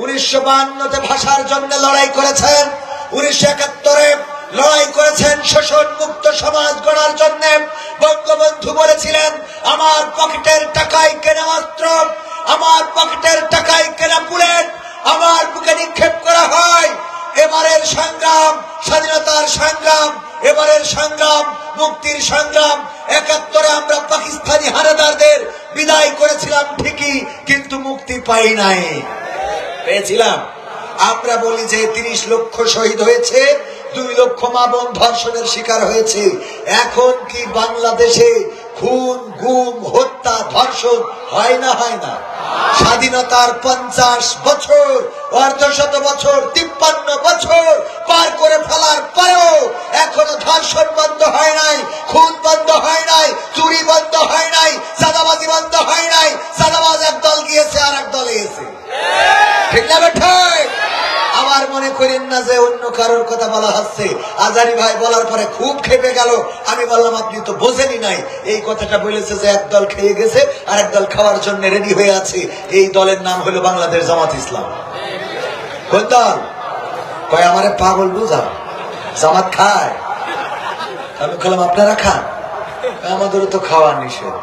1952-তে ভাষার জন্য লড়াই করেছেন, 1971-এ লড়াই করেছেন শোষণ মুক্ত সমাজ গড়ার জন্য। বঙ্গবন্ধু বলেছিলেন, আমার পকেটের টাকায় কেনা অস্ত্র, আমার পকেটের টাকায় কেনা বুলেট আমার বুকে নিক্ষেপ করা হয়। এবারের সংগ্রাম স্বাধীনতার সংগ্রাম, এবারের সংগ্রাম মুক্তির সংগ্রাম। 71-এ আমরা পাকিস্তানি হানাদারদের বিদায় করেছিলাম ঠিকই, কিন্তু মুক্তি পাই নাই। পেয়েছিলাম? আমরা বলি যে 30 লক্ষ শহীদ হয়েছে, 2 লক্ষ মা বোন ধর্ষণের শিকার হয়েছে। এখন কি বাংলাদেশে খুন, গুম, হত্যা, ধর্ষণ হয় না? হয় না? স্বাধীনতার 50 বছর, অর্ধশত বছর, 53 বছর পার করে ফেলার পরেও এখনো ধর্ষণ বন্ধ হয় নাই, খুন বন্ধ হয় নাই, চুরি বন্ধ হয় নাই, চাঁদাবাজি বন্ধ হয় নাই। চাঁদাবাজ এক দল গিয়েছে, আর এক দলে গেছে। ঠিক না বেঠা? আবার মনে করেন না যে অন্য কারোর কথা বলা হচ্ছে। আজারি ভাই বলার পরে খুব খেপে গেল। আমি বললাম, আপনি তো বোঝেনি নাই। এই কথাটা বলেছে যে এক দল খেয়ে গেছে, আর এক দল খাওয়ার জন্য রেডি হয়ে আছে। এই দলের নাম হলো বাংলাদেশ জামাত ইসলাম। কোন দল? কয় আমারে পাগল বুঝা, জামাত খায়। আমি বললাম, আপনারা খান? আমাদেরও তো খাওয়া নিষেধ।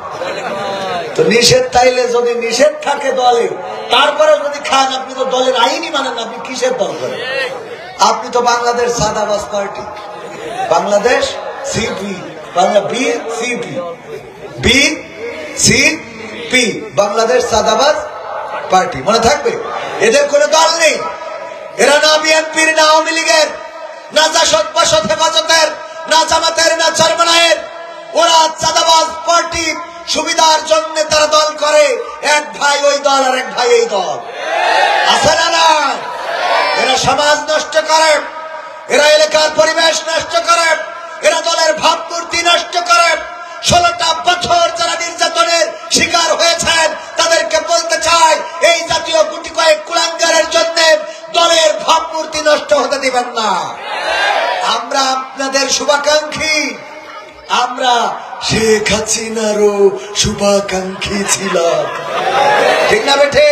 তো নিষেধ তাইলে যদি নিষেধ থাকে দলে, তারপরে যদি খান, আপনি তো দলের আইনই মানেন। আপনি কিসের দল করেন? আপনি তো বাংলাদেশ সাদাবাজ party, Bangladesh CP, Bangla BCP, BCP, Bangladesh সাদাবাজ পার্টি। মনে থাকবে, এদের কোনো দল নেই। এরা না বিএনপির, না আওয়ামী লীগের, না জাসদ বাসদ হেফাজতের, না জামাতের, না চরমনায়ের। ওরা চাঁদাবাজ পার্টি। সুবিধার জন্য তারা দল করে। এক ভাই ওই দল, আর এক ভাই এই দল। আছে না না? এরা সমাজ নষ্ট করে, এরা এলাকার পরিবেশ নষ্ট করে, এরা দলের ভাবমূর্তি নষ্ট করে। 16টা বছর যারা নির্যাতনের শিকার হয়েছেন, তাদেরকে বলতে চাই, এই জাতীয় গুটি কয়েক কুলাঙ্গারের জন্য দলের ভাবমূর্তি নষ্ট হতে দিবেন না। আমরা আপনাদের শুভাকাঙ্ক্ষী, আমরা শেখ হাসিনারও শুভাকাঙ্ক্ষী ছিলাম। ঠিক না বেঠে?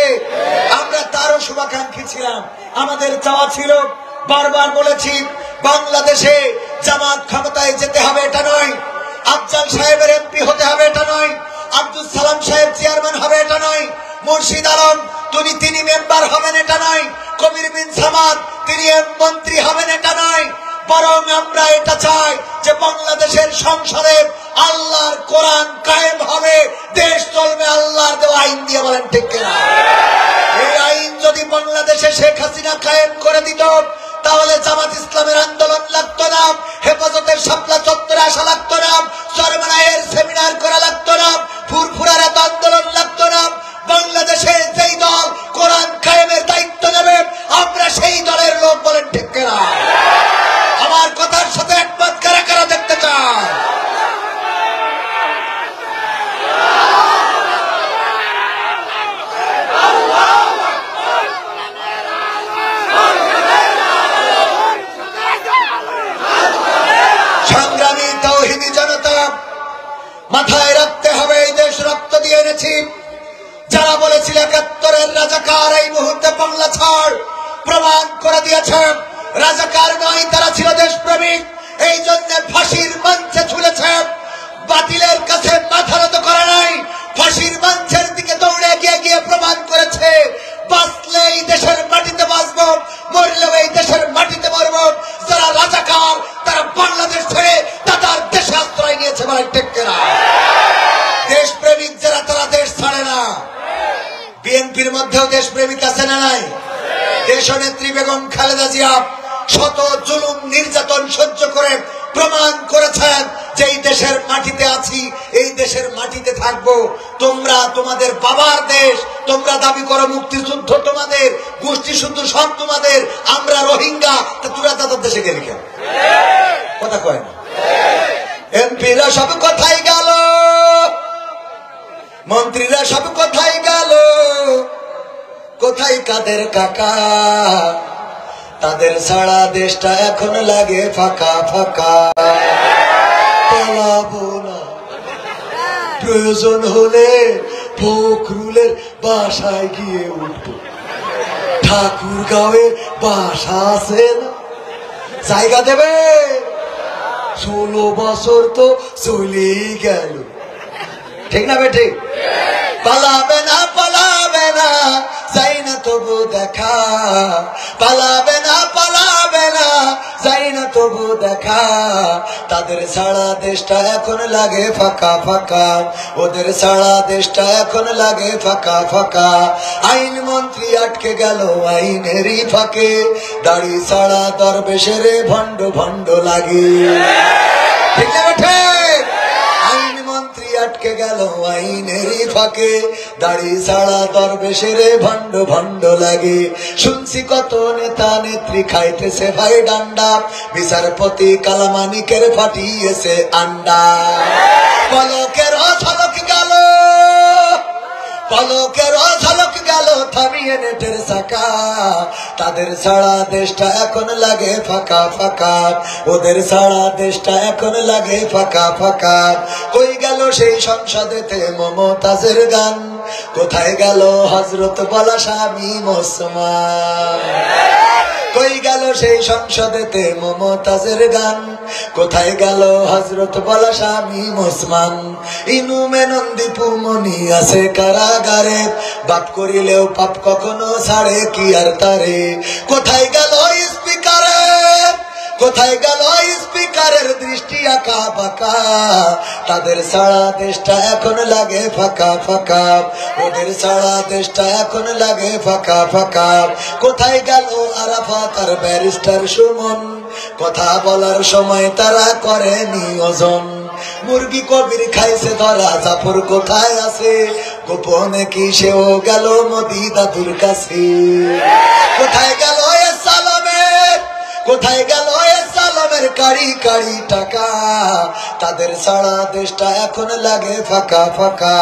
আমরা তারও শুভাকাঙ্ক্ষী ছিলাম। আমাদের চাওয়া ছিল, বারবার বলেছি, বাংলাদেশে জামাত ক্ষমতায় যেতে হবে, এটা নয়। আফজাল সাহেবের এমপি হতে হবে, এটা নয়। আব্দুল সালাম সাহেব চেয়ারম্যান হবে, এটা নয়। মুর্শিদ আলম তিনি মেম্বার হবেন, এটা নয়। কবির বিন সামাদ তিনি মন্ত্রী হবেন, এটা নয়। বরং আমরা এটা চাই যে বাংলাদেশের সংসদে আল্লাহর কোরআন কায়েম হবে, দেশ চলবে আল্লাহর দেওয়া আইন দিয়ে। বলেন ঠিক কিনা? এই আইন যদি বাংলাদেশে শেখ হাসিনা কায়েম করে দিত, তাহলে জামাত ইসলামের আন্দোলন লাগতো না, হেফাজতের শাপলা চত্বরে আসা লাগতো না, চরমনায়ের সেমিনার করা লাগতো না, ফুরফুরার এত আন্দোলন লাগতো না। বাংলাদেশে যেই দল কোরআন কায়েমের দায়িত্ব নেবে, আমরা সেই দলের লোক। বলেন ঠিক কিনা? আমার কথার সাথে একমত কারা কারা দেখতে চায়? সংগ্রামী তাওহীদি জনতা, মাথায় রাখতে হবে, এই দেশ রক্ত দিয়ে এনেছি। যারা বলেছিল 71-এর রাজাকার, এই মুহূর্তে বাংলা ছাড় প্রমাণ করে দিয়েছে রাজাকার নয়, তারা ছিল দেশপ্রেমিক। এই জন্য ফাঁসির মঞ্চে ঝুলেছে, বাতিলের কাছে মাথা নত করে নাই, ফাঁসির মঞ্চের দিকে দৌড়ে গিয়ে প্রমাণ করেছে, বাঁচলে এই দেশের মাটিতে বাঁচব, মরলেও এই দেশের মাটিতে মরব। যারা রাজাকার, তারা বাংলাদেশ ছেড়ে তাদের দেশে আশ্রয় নিয়েছে। বলে ঠিক কিনা? দেশপ্রেমিক যারা, তারা দেশ ছাড়ে না। বিএনপির মধ্যেও দেশপ্রেমিক আছে না নাই? দেশনেত্রী বেগম খালেদা জিয়া শত জুলুম নির্যাতন সহ্য করে প্রমাণ করেছেন যে এই দেশের মাটিতে আছি, এই দেশের মাটিতে থাকবো। তোমরা তোমাদের বাবার দেশ, তোমরা দাবি করো মুক্তিযুদ্ধ তোমাদের, গোষ্ঠী শুদ্ধ সব তোমাদের, আমরা রোহিঙ্গা, তা তোরা তাদের দেশে গেলি কেন? কথা কয় না? এমপিরা সব কোথায় গেল, মন্ত্রীরা সব কোথায় গেল, কোথায় কাদের কাকা? তাদের ছাড়া দেশটা এখন লাগে ফাঁকা ফাঁকা। পালাবো না, প্রয়োজন হলে ফখরুলের বাসায় গিয়ে উঠবো। ঠাকুরগাঁওয়ে বাসা আছে না, জায়গা দেবে? 16 বছর তো চলেই গেল, ঠিক না বেঠে? পালাবে না পালাবে না, যাই না তবু দেখা, পালাবে না পালাবে না, যাই না তবু দেখা। তাদের সারা দেশটা এখন লাগে ফাঁকা ফাঁকা, ওদের সারা দেশটা এখন লাগে ফাঁকা ফাঁকা। আইন মন্ত্রী আটকে গেল আইনেরই ফাঁকে, দাড়ি সারা দরবেশের ভণ্ড ভণ্ড লাগে, ঠিক না বেঠে? আইন মন্ত্রী আটকে গেল আইনেরই ফাঁকে, দাড়ি ছাড়া দরবেশের ভণ্ড ভণ্ড লাগে। শুনছি কত নেতা নেত্রী খাইতেছে ভাই ডান্ডা, বিচারপতি কালামানিকের ফাটিয়েছে আন্ডা। পলকের ঝলক গেল, পলকের ঝলক গেল থামিয়ে নেটের চাকা। তাদের সারা দেশটা এখন লাগে ফাঁকা ফাঁকা, ওদের সারা দেশটা এখন লাগে ফাঁকা ফাঁকা। কই গেল সেই সংসদেতে মমতাজের গান, কোথায় গেল হযরত বলা শামীম ওসমান? কই গেল সেই সংসদেতে মমতাজের গান, কোথায় গেল হযরত বলা শামীম ওসমান? ইনুমে নন্দীপু মনি আছে কারাগারে, বাপ করিলেও পাপ কখনো ছাড়ে কি আর তারে? কোথায় গেল স্পিকারের, কোথায় গেল স্পিকারের দৃষ্টি আঁকা বাঁকা? তাদের সারা দেশটা এখন লাগে ফাঁকা ফাঁকা, ওদের সারা দেশটা এখন লাগে ফাঁকা ফাঁকা। কোথায় গেল আরাফাত আর ব্যারিস্টার সুমন, কথা বলার সময় তারা করে নিয়োজন? মুরগি কবির খাইছে ধরা, জাফর কোথায় আছে? গোপনে কি সেও গেল মোদি দাদুর কাছে? কোথায় গেল সালামের, কোথায় গেল সালামের কাড়ি কাড়ি টাকা? তাদের সারা দেশটা এখন লাগে ফাঁকা ফাঁকা,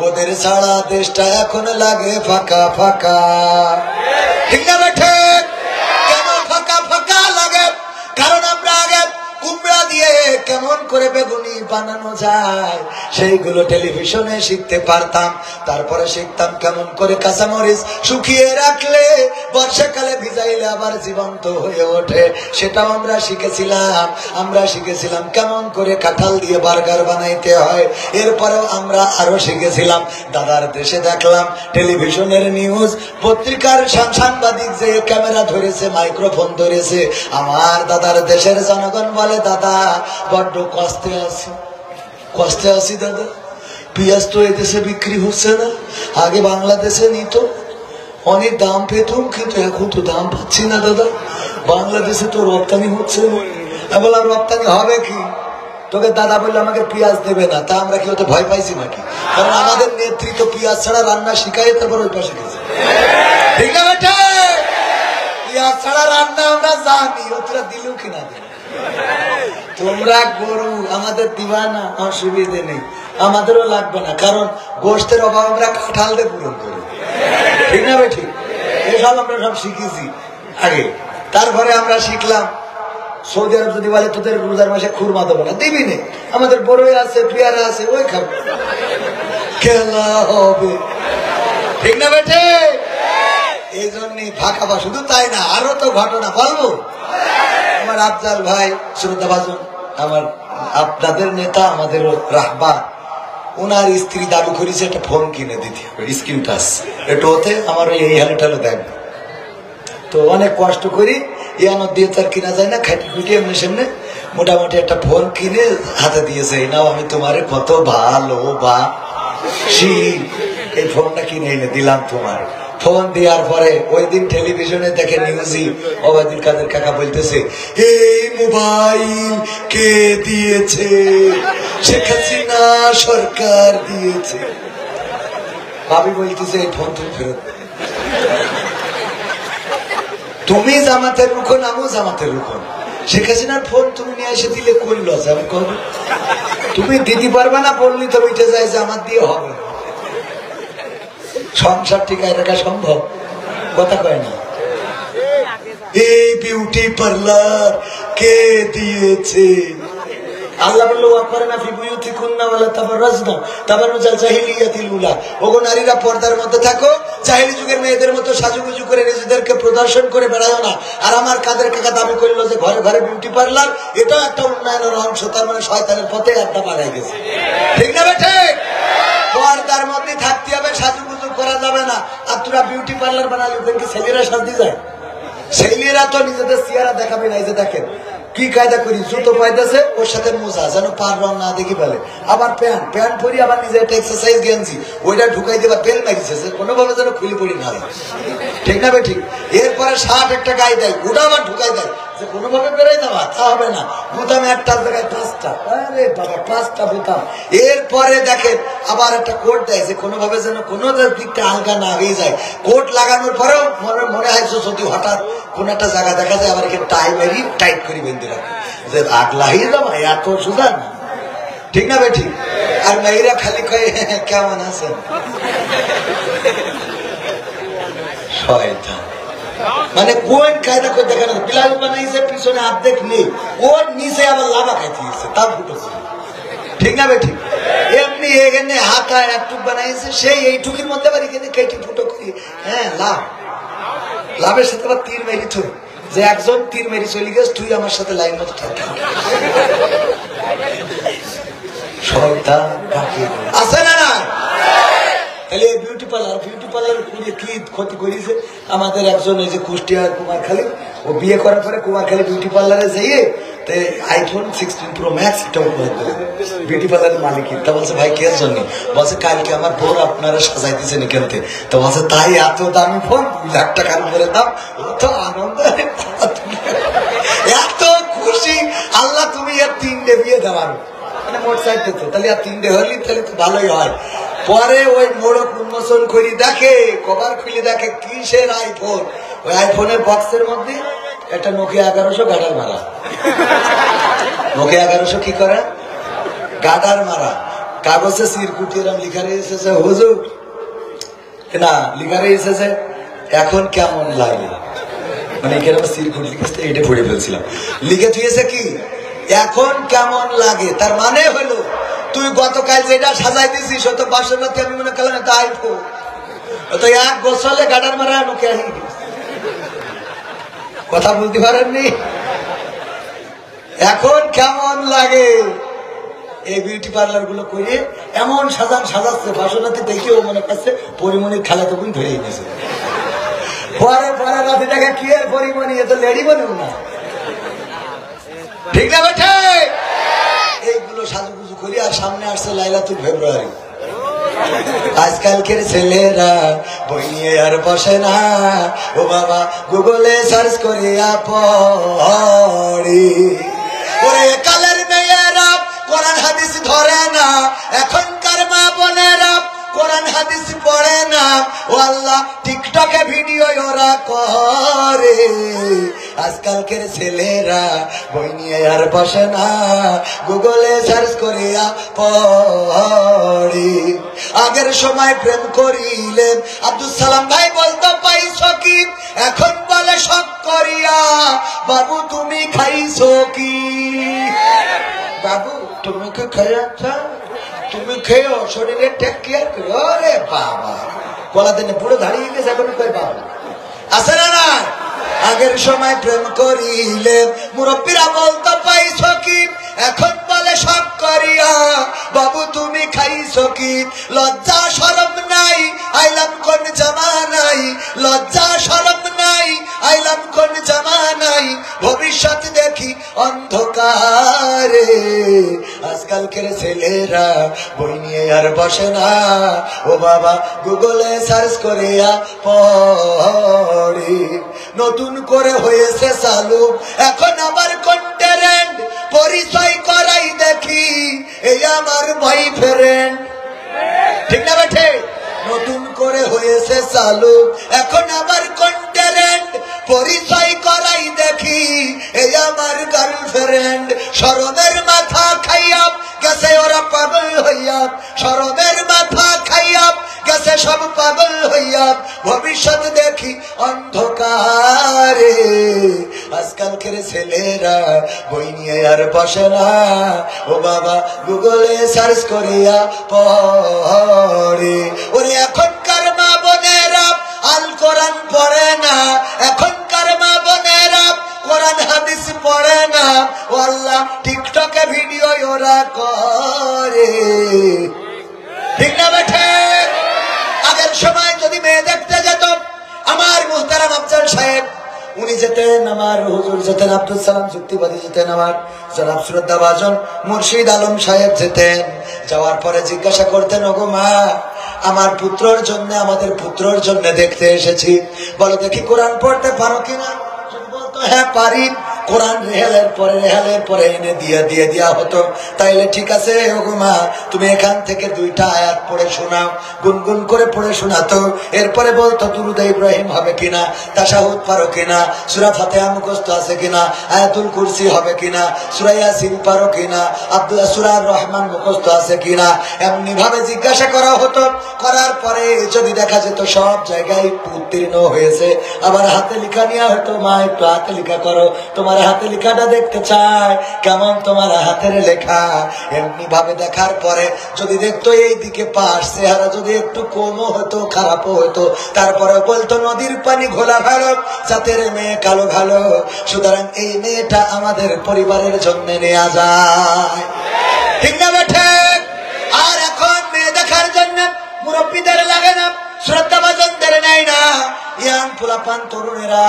ওদের সারা দেশটা এখন লাগে ফাঁকা ফাঁকা, ঠিক না বেঠে? কেন ফাঁকা ফাঁকা লাগে? কারণ আমরা আগে কুমড়া দিয়ে কেমন করে বেগুনি বানানো যায় সেইগুলো টেলিভিশনে শিখতে পারতাম। তারপরে শিখতাম কেমন করে কাঁচামরিচ শুকিয়ে রাখলে বর্ষাকালে ভিজাইলে আবার জীবন্ত হয়ে ওঠে, সেটাও আমরা শিখেছিলাম। আমরা শিখেছিলাম কেমন করে কাঁঠাল দিয়ে বার্গার বানাইতে হয়। এরপরেও আমরা আরো শিখেছিলাম, দাদার দেশে দেখলাম টেলিভিশনের নিউজ, পত্রিকার সাংবাদিক যে ক্যামেরা ধরেছে, মাইক্রোফোন ধরেছে, আমার দাদার দেশের জনগণ বলে, দাদা বড্ড কষ্টে আছি। কষ্টে আছি দাদা, পেঁয়াজ তো এদেশে বিক্রি হচ্ছে না, আগে বাংলাদেশে নিত, অনেক দাম পেতুম, কিন্তু এখন তো দাম পাচ্ছি না দাদা, বাংলাদেশে তো রপ্তানি হচ্ছে না। আমি বললাম রপ্তানি হবে কি? তোকে দাদা বললে আমাকে পেঁয়াজ দেবে না, তা আমরা কি হতে ভয় পাইছি নাকি? কারণ আমাদের নেতৃত্ব পেঁয়াজ ছাড়া রান্না শিখাই, তারপর ওই পাশে গেছে, ঠিক না বেটা? পেঁয়াজ ছাড়া রান্না আমরা জানি, ওরা দিলেও কিনা দেয়। তোমরা গরু আমাদের দিবা না, অসুবিধে নেই, আমাদেরও লাগবে না, কারণ গোষ্ঠের অভাব আমরা কাঁঠাল দিয়ে পূরণ করি, ঠিক না ভাই? ঠিক, এসব আমরা সব শিখেছি আগে। তারপরে আমরা শিখলাম সৌদি আরব যদি বলে তোদের রোজার মাসে খুরমা দেবো না, দিবি নে, আমাদের বড়ই আছে, পেয়ারা আছে, ওই খাবো, খেলা হবে, ঠিক না বেঠে? এই জন্যই ফাঁকা পা। শুধু তাই না, আরো তো ঘটনা বলবো। আমার আফজাল ভাই শ্রদ্ধাভাজন, আমার আপনাদের নেতা, আমাদের রাহবার, ওনার স্ত্রী দাবি করেছে একটা ফোন কিনে দিতে হবে, স্ক্রিন টাচ, একটু হতে আমার এই হালে টালে দেখবে। তো অনেক কষ্ট করি, ইয়ানো দিয়ে তার কিনা যায় না, খাটি খুঁটি এমনি সামনে মোটামুটি একটা ফোন কিনে হাতে দিয়েছে, নাও আমি তোমারে কত ভালোবাসি, এই ফোনটা কিনে এনে দিলাম তোমার। ফোন দেওয়ার পরে ওই দিন টেলিভিশনে দেখে নিউজি, ওবায়দুল কাদের কাকা বলতেছে, এই মোবাইল কে দিয়েছে? শেখ হাসিনা সরকার দিয়েছে। ভাবি বলতেছে এই ফোন তুমি ফেরত, তুমি জামাতের রুখন, আমিও জামাতের রুখন, শেখ হাসিনার ফোন তুমি নিয়ে এসে দিলে কোন লস? আমি কব তুমি দিতে পারবে না, বললি তো উঠে যায় যে আমার দিয়ে হবে না। সংসার টিকায় রাখা সম্ভব? কথা কয় না। এই বিউটি পার্লার কে দিয়েছে? আল্লাহ বলল ওয়াকফারনা ফি বুয়ুতিকুন্না ওয়ালা তাবাররাজনা তাবাররুজাল জাহিলিয়াতিল উলা। ওগো নারীরা পর্দার মধ্যে থাকো, জাহিলি যুগের মেয়েদের মতো সাজুগুজু করে নিজেদেরকে প্রদর্শন করে বেড়ায়ও না। আর আমার কাদের কাকা দাবি করলো যে ঘরে ঘরে বিউটি পার্লার, এটাও একটা উন্নয়নের অংশ। তার মানে শয়তানের পথে একটা বাড়াই গেছে, ঠিক না বেঠে? পর্দার মধ্যে থাকতে হবে, সাজুগুজু করা যাবে না। আর তোরা বিউটি পার্লার বানালে ওখানে কি ছেলেরা সাজতে যায়? ছেলেরা তো নিজেদের চেহারা দেখাবে না। এই যে দেখেন কি কায়দা করি, জুতো পাইতেছে ওর সাথে মোজা যেন পার রং না দেখি ফেলে, আবার প্যান্ট প্যান্ট পরি, আবার নিজে একটা এক্সারসাইজ গেঞ্জি ওইটা ঢুকাই দেবা, বেল মারিছে কোনোভাবে যেন খুলে পড়ি না, ঠিক না? ঠিক। এরপরে শার্ট একটা গায়ে দেয়, ওটা আবার ঢুকাই দেয় যে কোনোভাবে বেরোয় যাওয়া, তা হবে না। বোতাম একটার জায়গায় 5টা, আরে বাবা 5টা বোতাম। এরপরে দেখেন আবার একটা কোট দেয় যে কোনোভাবে যেন কোনো দিকটা আলগা না হয়ে যায়। কোট লাগানোর পরেও মনে হয় যদি হঠাৎ কোন একটা জায়গা দেখা যায়, আবার এখানে টাই মেরি টাইট করে বেঁধে রাখে যে আগলা হয়ে যাওয়া, এত সোজা না, ঠিক না? ঠিক। আর মেয়েরা খালি কয়ে কেমন আছেন, শয়তান। মানে কোন কায়দা করে দেখেন, বিলাল বানাইছে পিছনে অর্ধেক নেই, ওর নিচে আবার লাভা খাইতে তার ফুটো, ঠিক না? ঠিক। এমনি এখানে হাতা একটুক বানাইছে, সেই এইটুকির মধ্যে আবার এখানে কেটে ফুটো করি, হ্যাঁ লাভ। লাভের সাথে আবার তীর মেরি থই যে একজন তীর মেরি চলে গেছে, তুই আমার সাথে লাইন মতো থাকবি, শয়তান আছে না না? তাহলে বিউটি পার্লার করে কি ক্ষতি করেছে আমাদের একজন, এই যে কুষ্টিয়ার কুমারখালী, ও বিয়ে করার পরে কুমারখালী বিউটি পার্লারে যাইয়ে আইফোন 16 প্রো ম্যাক্স বিউটি পার্লারের মালিক। তা বলছে ভাই কে জন্য? বলছে কালকে আমার বোন আপনারা সাজাই দিচ্ছেন এখানতে। তো বলছে তাই এত দামি ফোন, 2 লাখ টাকার উপরে দাম, তো আনন্দ, এত খুশি। আল্লাহ তুমি আর 3টে বিয়ে দেওয়ার মানে মোট 4টে, তো তাহলে আর 3টে হলি তাহলে তো ভালোই হয়। পরে ওই মোড়ক উন্মোচন করি দেখে, কভার খুলে দেখে কিসের আইফোন। ওই আইফোনের বক্সের মধ্যে একটা নোকিয়া 1100 গাডার মারা। নোকিয়া 1100 কি করে? গাডার মারা। কাগজে সিরকুটি এরকম লিখা রয়েছে যে হুজুর না, লিখা রয়েছে যে এখন কেমন লাগে, মানে এখানে সিরকুটি লিখেছে, এটা পড়ে ফেলছিলাম। লিখে থুয়েছে কি এখন কেমন লাগে, তার মানে হলো তুই গতকাল যেটা সাজাই দিছিস ও তো বাসর রাতে আমি মনে করলাম এটা আইফোন, তো 1 বছরে গাডার মারা নোকিয়া হয়ে গেছে। কথা বলতে পারেননি? এখন কেমন লাগে? এই বিউটি পার্লার গুলো করে এমন সাজাচ্ছে, বাসনাতে দেখেও মনে করছে পরিমণির খেলা তখন ধরে গেছে। পরে রাতে দেখা কি আর পরিমণি, এ তো লেডি বলেও না, ঠিক না বেঠে? এইগুলো সাজুগুজু করি। আর সামনে আসছে লাইলাতুল ফেব্রুয়ারি। আজকালকের ছেলেরা বই নিয়ে আর বসে না, ও বাবা গুগলে সার্চ করিয়া পড়ি। ওরে কালের মেয়েরা কোরআন হাদিস ধরে না, এখনকার মা বোনেরা কোরআন হাদিস পড়ে না, ও আল্লাহ টিকটকে ভিডিও ওরা করে। আজকালকের ছেলেরা বই নিয়ে আর বসে না, গুগলে সার্চ করিয়া পড়ি। আগের সময় প্রেম করিলেন আব্দুল সালাম ভাই বলতো পাইছো কি, এখন বলে শখ করিয়া বাবু তুমি খাইছো কি? বাবু তুমি কি খাইয়াছ? তুমি খেয়েও শরীরে টেক কেয়ার করো। রে বাবা গলা দিনে পুরো দাঁড়িয়ে গেছে, এখন কই বাবা আছে না না? আগের সময় প্রেম করিলে মুরব্বীরা বলতো পাইছো কি, এখন বলে সব করিয়া বাবু তুমি খাইছো কি? লজ্জা শরম নাই আইলাম কোন জামানাই, লজ্জা শরম নাই আইলাম কোন জামানাই, ভবিষ্যৎ দেখি অন্ধকারে। আজকালকের ছেলেরা বই নিয়ে আর বসে না, ও বাবা গুগলে সার্চ করিয়া পড়ি। নতুন করে হয়েছে চালু এখন আবার কন্টেন্ট, পরিচয় করাই দেখি এই আমার বয়ফ্রেন্ড, ঠিক না বেঠে? নতুন করে হয়েছে চালু এখন আবার কন্টেন্ট, পরিচয় করাই দেখি এই আমার গার্লফ্রেন্ড। শরমের মাথা খাইয়া গেছে ওরা পাগল হইয়া, শরমের মাথা খাইয়া গেছে সব পাগল হইয়া। হইয়া ভবিষ্যৎ দেখি অন্ধকারে। আজকালকের ছেলেরা বই নিয়ে আর বসে না, ও বাবা গুগলে সার্চ করিয়া পড়ে। ওরে এখনকার মা বোনেরা আল কোরআন পড়ে না, এখনকার মা বোনেরা কোরআন হাদিস পড়ে না, ও আল্লাহ টিকটকে ভিডিও ওরা করে। ঠিক না বেঠে? আগের সময় যদি মেয়ে দেখতে যেত, আমার মুহতারাম আফজাল সাহেব উনি যেতেন, আমার হুজুর যেতেন, আব্দুল সালাম যুক্তিবাদী যেতেন, আমার জনাব শ্রদ্ধাভাজন মুর্শিদ আলম সাহেব যেতেন। যাওয়ার পরে জিজ্ঞাসা করতেন, ওগো মা, আমার পুত্রর জন্য, আমাদের পুত্রর জন্য দেখতে এসেছি, বলো দেখি কোরআন পড়তে পারো কিনা? বলতো হ্যাঁ পারি। কোরআন রেহালের পরে এনে দিয়ে দেওয়া হতো। তাইলে ঠিক আছে ওগো মা, তুমি এখান থেকে 2টা আয়াত পড়ে শোনাও, গুনগুন করে পড়ে শোনাতো। এরপরে বলতো দুরূদ ইব্রাহিম হবে কিনা, তাশাহুদ পারো কিনা, সূরা ফাতিহা মুখস্থ আছে কিনা, আয়াতুল কুরসি হবে কিনা, সূরা ইয়াসিন পারো কিনা, আব্দুল্লাহ সূরা রহমান মুখস্থ আছে কিনা, এমনি ভাবে জিজ্ঞাসা করা হতো। করার পরে যদি দেখা যেত সব জায়গায় উত্তীর্ণ হয়েছে, আবার হাতে লেখা নেওয়া হতো, মা একটু হাতে লেখা করো, তোমার হাতে লেখাটা দেখতে চায়, কেমন তোমার হাতের লেখা। এমনি ভাবে দেখার পরে যদি দেখতো এই দিকে পাশ চেহারা যদি একটু কমও হতো, খারাপও হতো, তারপরে বলতো নদীর পানি ঘোলা ভালো, জাতের মেয়ে কালো ভালো, সুতরাং এই মেয়েটা আমাদের পরিবারের জন্য নেওয়া যায়। ঠিক না বেঠে? আর এখন মেয়ে দেখার জন্য মুরব্বীদের লাগে না, শ্রদ্ধাভাজনদের নেয় না। ইয়াং পোলাপান তরুণেরা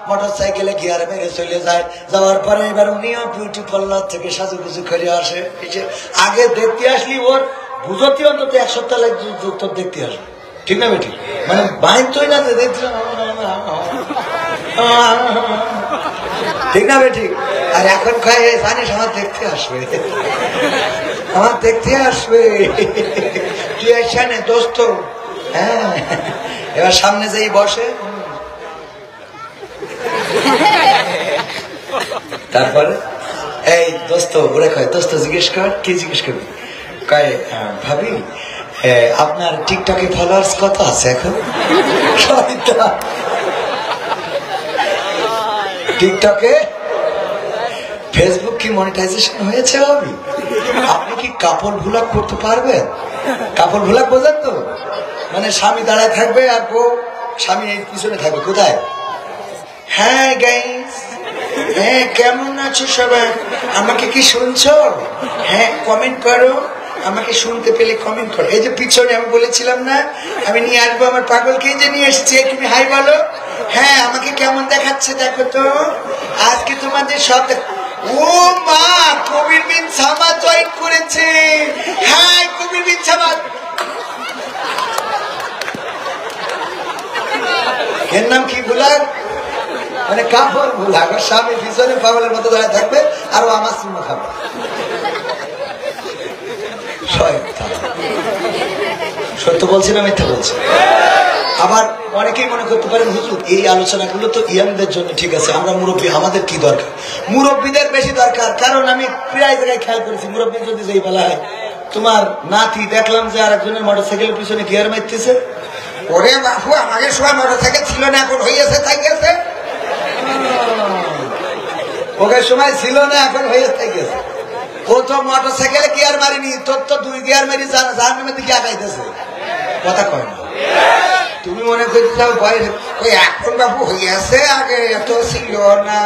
মোটর সাইকেলে গিয়ার মেরে চলে যায়। যাওয়ার পরে এবার উনিও বিউটি পার্লার থেকে সাজুগুজু করে আসে। এই যে আগে দেখতে আসলি ওর বুঝতি অন্তত 1 সপ্তাহ লাগছে তোর দেখতে আসবে। ঠিক না বেটি? মানে বাইন তুই না দেখতে, ঠিক না বেটি? আর এখন খায় জানিস আমার দেখতে আসবে, আমার দেখতে আসবে, তুই এখানে দোস্ত। হ্যাঁ, এবার সামনে যেই বসে, তারপরে এই দোস্ত ওরে কয়, দোস্ত জিজ্ঞেস কর, কি জিজ্ঞেস করবি? কয় ভাবি আপনার টিকটকে ফলোয়ার্স কত আছে এখন? টিকটকে ফেসবুক কি মনিটাইজেশন হয়েছে? ভাবি আপনি কি কাপড় ভ্লগ করতে পারবেন? কাপড় ভ্লগ বোঝেন তো? মানে স্বামী দাঁড়ায় থাকবে আর বউ স্বামী পিছনে থাকবে। কোথায়? হ্যাঁ গাইস, হ্যাঁ কেমন আছো সবাই, আমাকে কি শুনছো? হ্যাঁ কমেন্ট করো, আমাকে শুনতে পেলে কমেন্ট করো। এই যে পিছনে আমি বলেছিলাম না আমি নিয়ে আসবো আমার পাগলকে, যে নিয়ে এসেছি, তুমি হাই বলো। হ্যাঁ আমাকে কেমন দেখাচ্ছে দেখো তো, আজকে তোমাদের সব। ও মা, কবির বিন সামাদ জয়েন করেছে। হ্যাঁ কবির বিন সামাদ, এর নাম কি ভুলার? মানে কাপড় ভুলাগ, স্বামী পিছনে পাগলের মতো দাঁড়ায় থাকবে আর ও আমার সিনেমা খাবে। সত্য বলছি না মিথ্যা বলছি? আবার অনেকেই মনে করতে পারেন হুজুর এই আলোচনাগুলো তো ইয়াংদের জন্য, ঠিক আছে, আমরা মুরব্বী, আমাদের কি দরকার? মুরব্বীদের বেশি দরকার, কারণ আমি প্রায় জায়গায় খেয়াল করেছি মুরব্বী যদি যেই বলা হয় তোমার নাতি দেখলাম যে আর একজনের মোটরসাইকেলের পিছনে গিয়ার মারতেছে, ওরে বাবু আমাদের সময় মোটরসাইকেল ছিল না, এখন হয়েছে, তাই গেছে। ওকে সময় ছিল না, এখন হয়েছে, তাই গেছে। ও তো মোটরসাইকেলে গিয়ার মারিনি, তোর তো 2 গিয়ার মারি জাহান্নামের দিকে আগাইতেছে। কথা কয় না। তুমি মনে করতে ওই এখন বাবু হইয়াছে, আগে এত ছিল না,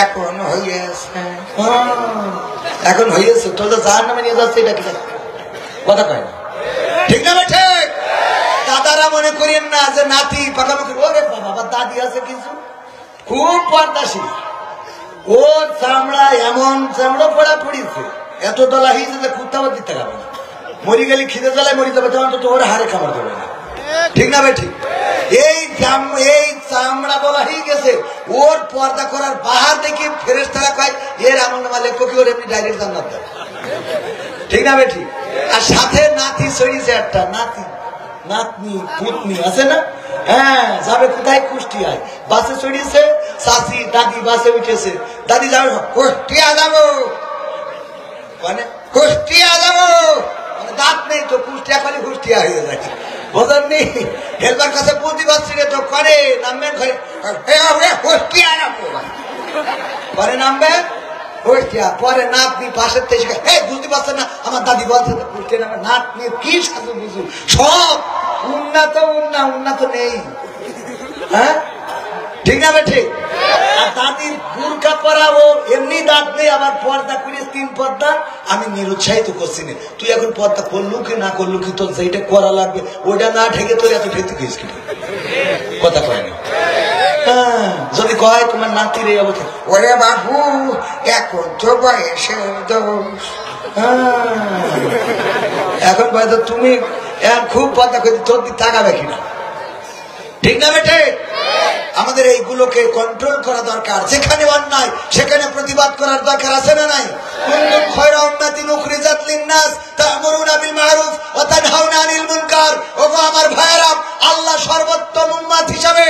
এখন হইয়াছে, এখন হইয়াছে, তোর তো জাহান্নামে নিয়ে যাচ্ছে, এটা কি? কথা কয় না, ঠিক না? ঠিক। দাদারা মনে করেন না যে নাতি পাকাপাকি, ওরে বাবা দাদি আছে কিছু, খুব পর্দাশীল, ও চামড়া এমন চামড়া পড়া পড়িয়েছে, এত দলা হয়েছে যে কুত্তাবার দিতে পারবে না, মরি গেলে খিদে জ্বালায় মরি যাবে, তেমন তো ওর হারে খাবার দেবে না। ঠিক না ভাই? ঠিক। এই চামড়া বলা হয়ে গেছে, ওর পর্দা করার বাহার দেখে ফেরেশতারা কয় এর আমল নামা লেখো কি, ওর এমনি ডাইরেক্ট জান্নাত দেয়। ঠিক না ভাই? ঠিক। আর সাথে নাতি সরিয়েছে একটা, নাতি নাতনি পুতনি আছে না? হ্যাঁ, যাবে কোথায়? কুষ্টিয়ায়। বাসে চড়িয়েছে, চাচি দাদি বাসে উঠেছে, দাদি যাবে কুষ্টিয়া যাবো, মানে কুষ্টিয়া যাবো, মানে দাঁত নেই তো কুষ্টিয়া খালি কুষ্টিয়া হয়ে যায়। বোঝেননি? হেলবার কাছে বুদ্ধি পাচ্ছি তো করে নামবেন ঘরে পরে নামবে পরে নাতনি পাশের থেকে বুঝতে পারছেন না আমার দাদি বলছে নাতনি কি সাজু বুঝু সব উন্নত নেই। হ্যাঁ ঠিক না ঠিক? আর দাদির বুরকা পরাবো এমনি দাঁত নেই, আবার পর্দা করিস 3 পর্দা। আমি নিরুৎসাহিত করছি না, তুই এখন পর্দা করলু কি না করলু কি, তোর যেটা করা লাগবে ওইটা না ঢেকে তোর এত ঢেকে গেছিস কি কথা কয়নি। যদি কয় তোমার নাতির এই অবস্থা, ওরে বাবু এখন তো বয়সের দোষ। এখন হয়তো তুমি খুব পর্দা করে তোর দিক তাকাবে কিনা, ঠিক না বেটে? আমাদের এইগুলোকে কন্ট্রোল করা দরকার। যেখানে অন্যায় সেখানে প্রতিবাদ করার দরকার আছে না নাই? কুনতুম খায়রা উম্মাতিন উখরিজাত লিন-নাস তা'মুরুনা বিল মা'রুফ ওয়া তানহাউনা আনিল মুনকার। ওগো আমার ভাইয়েরা, আল্লাহ সর্বোত্তম উম্মাত হিসাবে,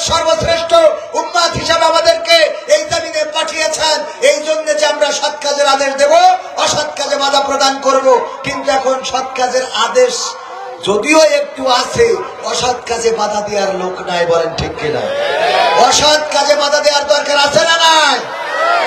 সর্বশ্রেষ্ঠ উম্মাত হিসাবে আমাদেরকে এই জমিনে পাঠিয়েছেন এই জন্য যে আমরা সৎ কাজের আদেশ দেব, অসৎ কাজে বাধা প্রদান করব। কিন্তু এখন সৎ কাজের আদেশ যদিও একটু আছে, অসৎ কাজে বাধা দেওয়ার লোক নাই। বলেন ঠিক কিনা? অসৎ কাজে বাধা দেওয়ার দরকার আছে না নাই?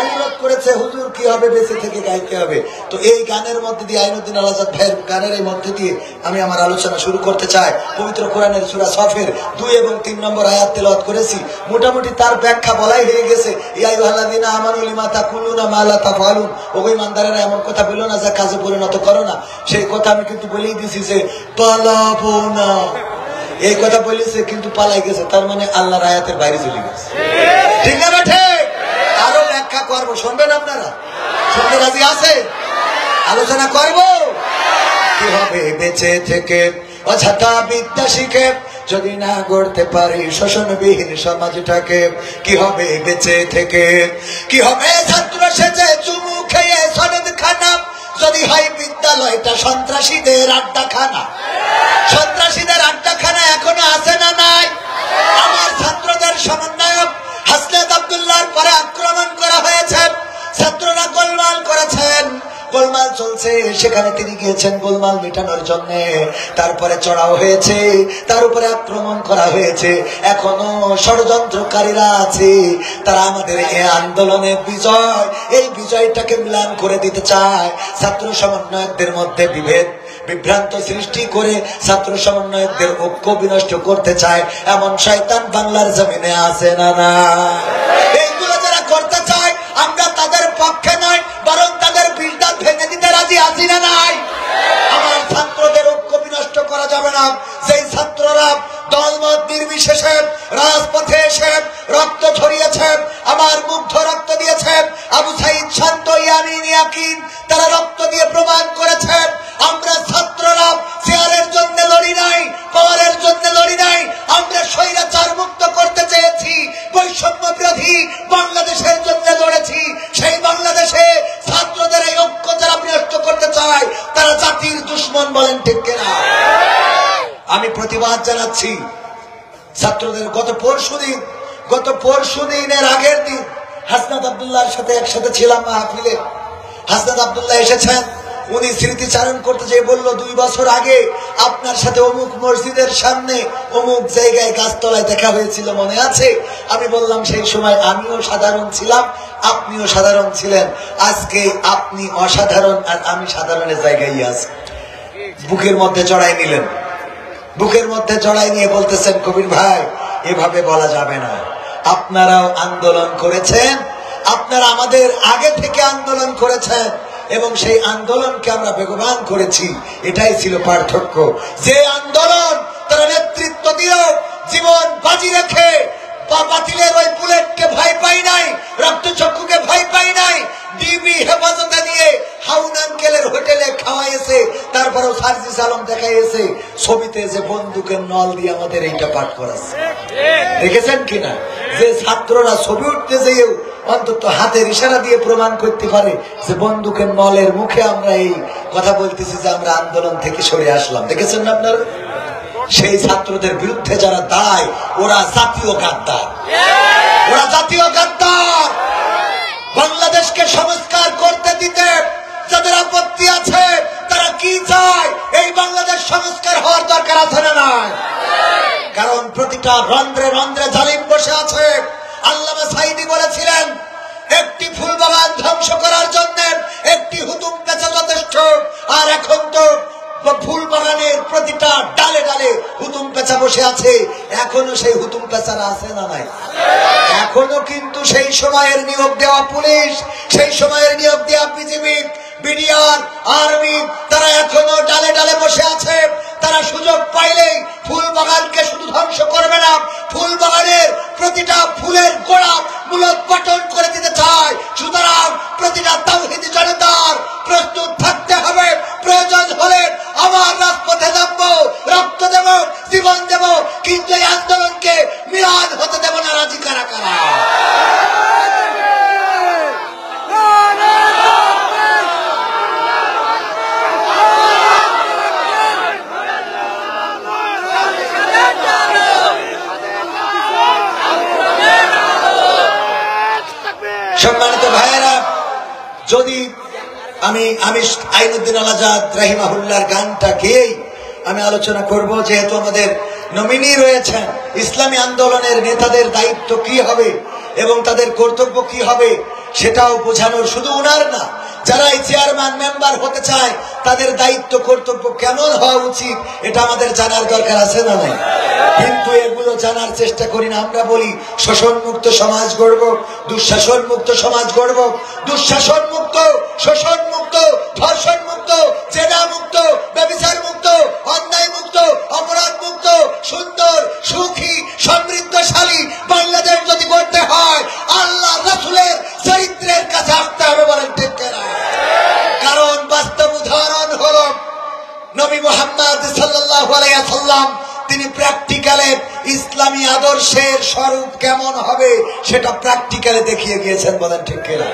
অনুরোধ করেছে হুজুর কি হবে, বেঁচে থেকে গাইতে হবে। তো এই গানের মধ্যে দিয়ে, আইনুদ্দিন আল আজাদ ভাইয়ের গানের এই মধ্যে দিয়ে আমি আমার আলোচনা শুরু করতে চাই। পবিত্র কোরআনের সূরা সফের 2 এবং 3 নম্বর আয়াত তেলাওয়াত করেছি। মোটামুটি তার ব্যাখ্যা বলাই হয়ে গেছে। ইয়া আইয়ুহাল্লাযীনা আমানু লিমা তাকুলুনা মা লা তাফআলুন। ওগো ঈমানদারেরা, এমন কথা বলো না যা কাজে পরিণত করো না। সেই কথা আমি কিন্তু বলেই দিছি যে পালাবো না, এই কথা বলেছে কিন্তু পালাই গেছে, তার মানে আল্লাহর আয়াতের বাইরে চলে গেছে। ঠিক না বেঠে? আরো ব্যাখ্যা করবো, শুনবেন আপনারা? শুনতে রাজি আছে? আলোচনা করবো কি হবে বেঁচে থেকে অযথা বিদ্যা শিখে যদি না গড়তে পারি শোষণবিহীন সমাজটাকে। কি হবে বেঁচে থেকে, কি হবে ছাত্র সেজে চুমু খেয়ে সনদ খানা যদি হয় বিদ্যালয়টা সন্ত্রাসীদের আড্ডাখানা। সন্ত্রাসীদের আড্ডাখানা এখনো আছে না নাই? আমার ছাত্রদের সমন্বয়ক হাসনাত আব্দুল্লাহর পরে আক্রমণ করা হয়েছে, ছাত্ররা গোলমাল করেছেন, গোলমাল চলছে, সেখানে তিনি গিয়েছেন গোলমাল মেটানোর জন্য। তারপরে চড়াও হয়েছে, তার উপরে আক্রমণ করা হয়েছে। এখনো ষড়যন্ত্রকারীরা আছে, তারা আমাদের এই আন্দোলনের বিজয়, এই বিজয়টাকে ম্লান করে দিতে চায়। ছাত্র সমন্বয়কদের মধ্যে বিভ্রান্ত সৃষ্টি করে ছাত্র সমন্বয়কদের ঐক্য বিনষ্ট করতে চায়। এমন শয়তান বাংলার জমিনে আছে না না? এইগুলো যারা করতে চায় আমরা তাদের পক্ষে নয়, বরং তাদের বিলটা ভেঙে দিতে রাজি আছি না নাই? আমার ছাত্রদের ঐক্য বিনষ্ট করা যাবে না। সেই ছাত্ররা দলমত নির্বিশেষে রাজপথে এসে রক্ত ঝরিয়েছে, আমার মুগ্ধ রক্ত দিয়েছে, আবু সাইদ শান্ত, ইয়ামিন, ইয়াকিন, তারা রক্ত দিয়ে প্রমাণ করেছে আমরা ছাত্ররা চেয়ারের জন্য লড়ি নাই, পাওয়ারের জন্য লড়ি নাই। আমরা স্বৈরাচার মুক্ত করতে চেয়েছি, বৈষম্য বিরোধী বাংলাদেশের জন্য লড়েছি। সেই বাংলাদেশে ছাত্রদের এই ঐক্য যারা বিনষ্ট করতে চায় তারা জাতির দুশ্মন। বলেন ঠিক কিনা? আমি প্রতিবাদ জানাচ্ছি ছাত্রদের। গত পরশুদিনের আগের দিন হাসনাত আব্দুল্লাহর সাথে একসাথে ছিলাম মাহফিলে। হাসনাত আব্দুল্লাহ এসেছেন, উনি স্মৃতিচারণ করতে যেয়ে বলল 2 বছর আগে আপনার সাথে অমুক মসজিদের সামনে অমুক জায়গায় গাছতলায় দেখা হয়েছিল, মনে আছে? আমি বললাম সেই সময় আমিও সাধারণ ছিলাম, আপনিও সাধারণ ছিলেন। আজকে আপনি অসাধারণ আর আমি সাধারণের জায়গায় আছি। বুকের মধ্যে জড়াই নিলেন, বুকের মধ্যে জড়াই নিয়ে বলতেছেন কবির ভাই এভাবে বলা যাবে না। আপনারাও আন্দোলন করেছেন, আপনারা আমাদের আগে থেকে আন্দোলন করেছেন এবং সেই আন্দোলনকে আমরা বেগবান করেছি। এটাই ছিল পার্থক্য। যে আন্দোলন তারা নেতৃত্ব দিল জীবন বাজি রেখে, বাতিলের ওই বুলেটকে ভয় পাই নাই, রক্তচক্ষুকে ভয় পাই নাই, ডিবি হেফাজতে নিয়ে হাউন আঙ্কেলের হোটেলে খাওয়াইছে, তারপরেও সার্জিস আলম দেখাইছে ছবিতে যে বন্দুকের নল দিয়ে আমাদের এইটা পাঠ করাচ্ছে। দেখেছেন কিনা? যে ছাত্ররা ছবি উঠতে যেয়েও অন্তত হাতের ইশারা দিয়ে প্রমাণ করতে পারে যে বন্দুকের নলের মুখে আমরা এই কথা বলতেছি যে আমরা আন্দোলন থেকে সরে আসলাম। দেখেছেন না আপনারা? সেই ছাত্রদের বিরুদ্ধে যারা দায়, ওরা জাতীয় গাদ্দার, ওরা জাতীয় গাদ্দার। বাংলাদেশকে সংস্কার করতে দিতে যাদের আপত্তি আছে তারা কি চায়? এই বাংলাদেশ সংস্কার হওয়ার দরকার আছে না নাই? কারণ প্রতিটা রন্ধ্রে রন্ধ্রে জালিম বসে আছে। আল্লামা সাঈদী বলেছিলেন, একটি ফুল বাগান ধ্বংস করার জন্য একটি হুতুম পেঁচা যথেষ্ট। আর এখন তো ফুল বাগানের প্রতিটা ডালে ডালে হুতুম পেঁচা বসে আছে। এখনো সেই হুতুম পেঁচারা আছে না নাই? এখনো কিন্তু সেই সময়ের নিয়োগ দেওয়া পুলিশ, সেই সময়ের নিয়োগ দেওয়া বিজিবি, বিডিআর, আর্মি, তারা এখনো ডালে ডালে বসে আছে। তারা সুযোগ পাইলেই ফুল বাগানকে শুধু ধ্বংস করবে না, ফুল বাগানের প্রতিটা ফুলের গোড়া মূলোৎপাটন করে দিতে চায়। সুতরাং প্রতিটা তাওহীদি জনতার প্রস্তুত থাকতে হবে, প্রয়োজন হলে আমার রাজপথে নামবো, রক্ত দেব, জীবন দেব, কিন্তু এই আন্দোলনকে মিলাদ হতে দেব না। রাজি কারা কারা? সম্মানিত ভাইয়েরা, যদি আমি আইনুদ্দিন আল আজাদ রাহিমাহুল্লাহর গানটা গেয়েই আমি আলোচনা করব, যেহেতু আমাদের নমিনি রয়েছেন, ইসলামী আন্দোলনের নেতাদের দায়িত্ব কি হবে এবং তাদের কর্তব্য কি হবে সেটাও বোঝানোর, শুধু ওনার না, যারা এই চেয়ারম্যান মেম্বার হতে চায় তাদের দায়িত্ব কর্তব্য কেমন হওয়া উচিত এটা আমাদের জানার দরকার আছে না নাই? কিন্তু এগুলো জানার চেষ্টা করি না। আমরা বলি শোষণ মুক্ত সমাজ গড়ব, দুঃশাসন মুক্ত সমাজ গড়ব। দুঃশাসন মুক্ত, শোষণ মুক্ত, ধর্ষণ মুক্ত, জেনা মুক্ত, ব্যভিচার মুক্ত, অন্যায় মুক্ত, অপরাধ মুক্ত, সুন্দর, সুখী, সমৃদ্ধশালী বাংলাদেশ যদি গড়তে হয়, আল্লাহ রাসূলের চরিত্রের কাছে আসতে হবে। বলেন ঠিক কিনা? কারণ বাস্তব উদাহরণ হলো নবী মুহাম্মদ সাল্লাল্লাহু আলাইহি ওয়াসাল্লাম। তিনি প্র্যাকটিক্যালে ইসলামী আদর্শের স্বরূপ কেমন হবে সেটা প্র্যাকটিক্যালে দেখিয়ে গিয়েছেন। বলেন ঠিক কিনা?